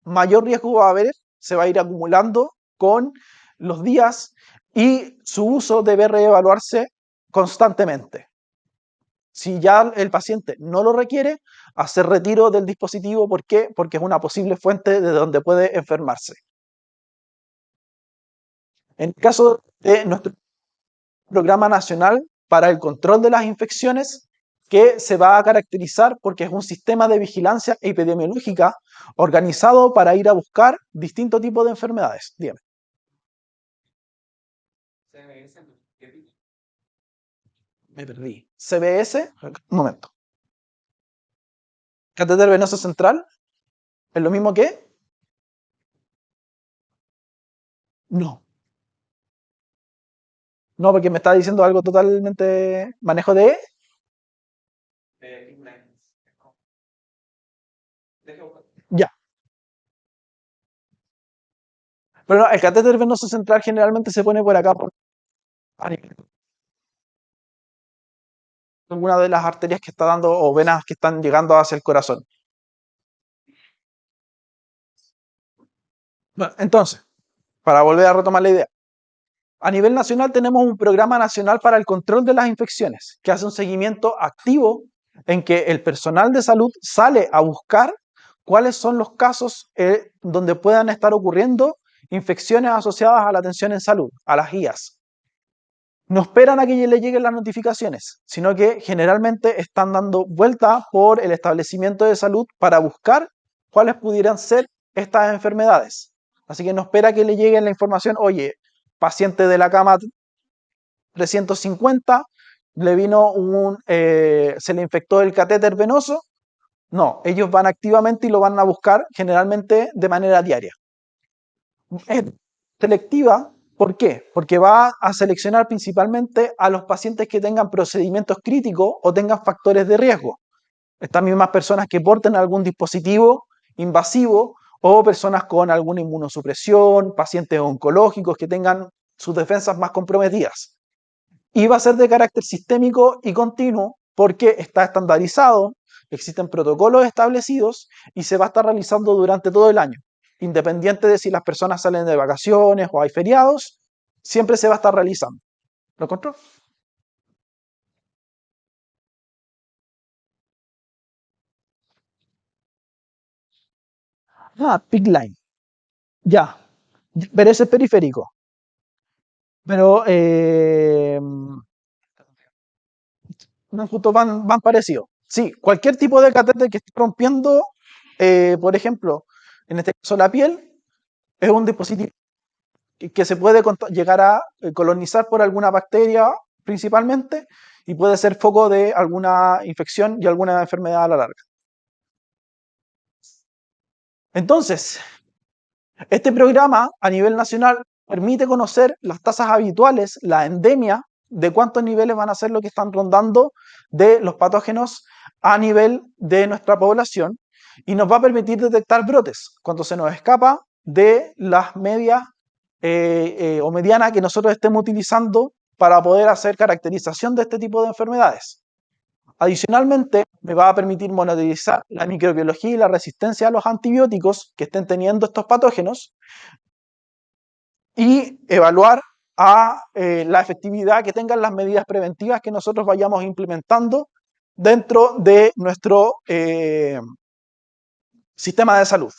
mayor riesgo va a haber, se va a ir acumulando con los días, y su uso debe reevaluarse constantemente. Si ya el paciente no lo requiere, hacer retiro del dispositivo. ¿Por qué? Porque es una posible fuente de donde puede enfermarse. En el caso de nuestro Programa Nacional para el Control de las Infecciones, que se va a caracterizar porque es un sistema de vigilancia epidemiológica organizado para ir a buscar distintos tipos de enfermedades. Dígame. Me perdí. CBS, un momento. Catéter venoso central, ¿es lo mismo que? No. No, porque me está diciendo algo totalmente manejo de. Ya. Pero no, el catéter venoso central generalmente se pone por acá, por alguna de las arterias que está dando o venas que están llegando hacia el corazón. Bueno, entonces, para volver a retomar la idea, a nivel nacional tenemos un programa nacional para el control de las infecciones, que hace un seguimiento activo en que el personal de salud sale a buscar cuáles son los casos donde puedan estar ocurriendo infecciones asociadas a la atención en salud, a las IAS. No esperan a que le lleguen las notificaciones, sino que generalmente están dando vuelta por el establecimiento de salud para buscar cuáles pudieran ser estas enfermedades. Así que no espera que le llegue la información, oye, paciente de la cama 350, se le infectó el catéter venoso. No, ellos van activamente y lo van a buscar generalmente de manera diaria. Es selectiva, ¿por qué? Porque va a seleccionar principalmente a los pacientes que tengan procedimientos críticos o tengan factores de riesgo. Estas mismas personas que porten algún dispositivo invasivo, o personas con alguna inmunosupresión, pacientes oncológicos que tengan sus defensas más comprometidas. Y va a ser de carácter sistémico y continuo porque está estandarizado, existen protocolos establecidos y se va a estar realizando durante todo el año. Independiente de si las personas salen de vacaciones o hay feriados, siempre se va a estar realizando. ¿Lo encontró? Ah, PIC line. Ya. Pero ese es periférico. Pero no, justo van parecidos. Sí, cualquier tipo de catéter que esté rompiendo, por ejemplo, en este caso la piel, es un dispositivo que se puede llegar a colonizar por alguna bacteria principalmente, y puede ser foco de alguna infección y alguna enfermedad a la larga. Entonces, este programa a nivel nacional permite conocer las tasas habituales, la endemia, de cuántos niveles van a ser lo que están rondando de los patógenos a nivel de nuestra población y nos va a permitir detectar brotes cuando se nos escapa de las medias o medianas que nosotros estemos utilizando para poder hacer caracterización de este tipo de enfermedades. Adicionalmente, me va a permitir monitorizar la microbiología y la resistencia a los antibióticos que estén teniendo estos patógenos y evaluar la efectividad que tengan las medidas preventivas que nosotros vayamos implementando dentro de nuestro sistema de salud.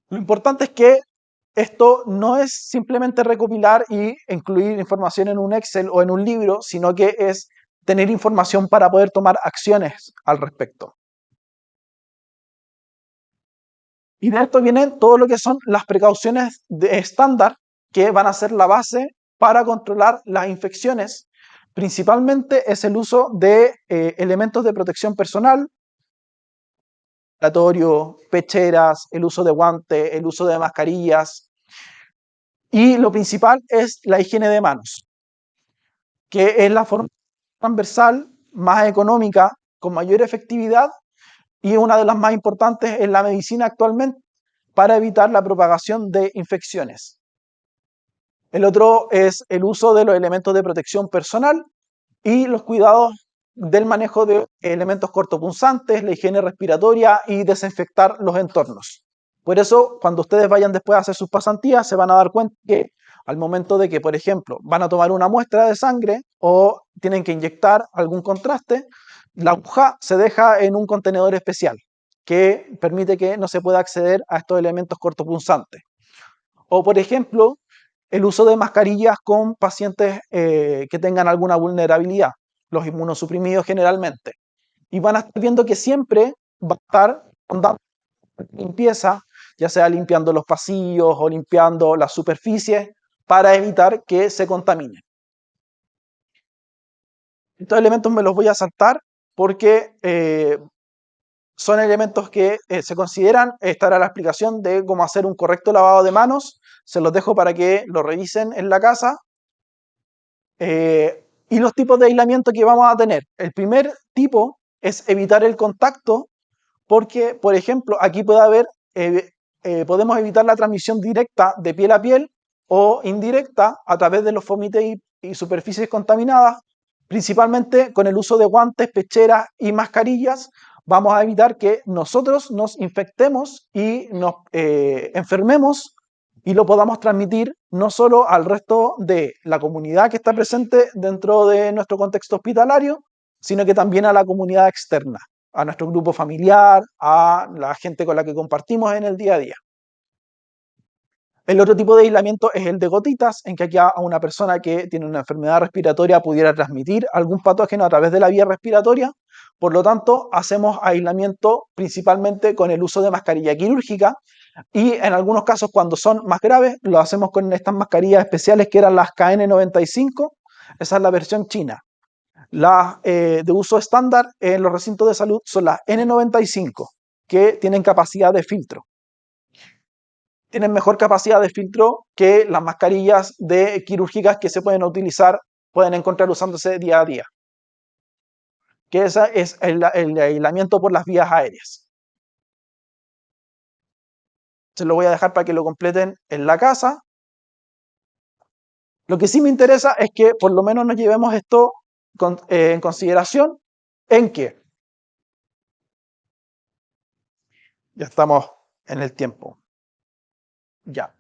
Lo importante es que esto no es simplemente recopilar y incluir información en un Excel o en un libro, sino que es tener información para poder tomar acciones al respecto. Y de esto vienen todo lo que son las precauciones de estándar que van a ser la base para controlar las infecciones. Principalmente es el uso de elementos de protección personal, pecheras, el uso de guantes, el uso de mascarillas. Y lo principal es la higiene de manos, que es la forma transversal, más económica, con mayor efectividad y una de las más importantes en la medicina actualmente para evitar la propagación de infecciones. El otro es el uso de los elementos de protección personal y los cuidados del manejo de elementos cortopunzantes, la higiene respiratoria y desinfectar los entornos. Por eso, cuando ustedes vayan después a hacer sus pasantías, se van a dar cuenta que al momento de que, por ejemplo, van a tomar una muestra de sangre o tienen que inyectar algún contraste, la aguja se deja en un contenedor especial que permite que no se pueda acceder a estos elementos cortopunzantes. O, por ejemplo, el uso de mascarillas con pacientes que tengan alguna vulnerabilidad, los inmunosuprimidos generalmente. Y van a estar viendo que siempre va a estar dando limpieza, ya sea limpiando los pasillos o limpiando las superficies para evitar que se contaminen. Estos elementos me los voy a saltar porque son elementos que se consideran, estará la explicación de cómo hacer un correcto lavado de manos, se los dejo para que lo revisen en la casa. Y los tipos de aislamiento que vamos a tener. El primer tipo es evitar el contacto, porque, por ejemplo, aquí puede haber, podemos evitar la transmisión directa de piel a piel o indirecta a través de los fomites y superficies contaminadas, principalmente con el uso de guantes, pecheras y mascarillas. Vamos a evitar que nosotros nos infectemos y nos enfermemos y lo podamos transmitir no solo al resto de la comunidad que está presente dentro de nuestro contexto hospitalario, sino que también a la comunidad externa, a nuestro grupo familiar, a la gente con la que compartimos en el día a día. El otro tipo de aislamiento es el de gotitas, en que aquí a una persona que tiene una enfermedad respiratoria pudiera transmitir algún patógeno a través de la vía respiratoria. Por lo tanto, hacemos aislamiento principalmente con el uso de mascarilla quirúrgica y en algunos casos, cuando son más graves, lo hacemos con estas mascarillas especiales que eran las KN95. Esa es la versión china. Las de uso estándar en los recintos de salud son las N95, que tienen capacidad de filtro. Tienen mejor capacidad de filtro que las mascarillas quirúrgicas que se pueden utilizar, pueden encontrar usándose día a día. Que ese es el aislamiento por las vías aéreas. Se lo voy a dejar para que lo completen en la casa. Lo que sí me interesa es que por lo menos nos llevemos esto en consideración en que ya estamos en el tiempo. Ya.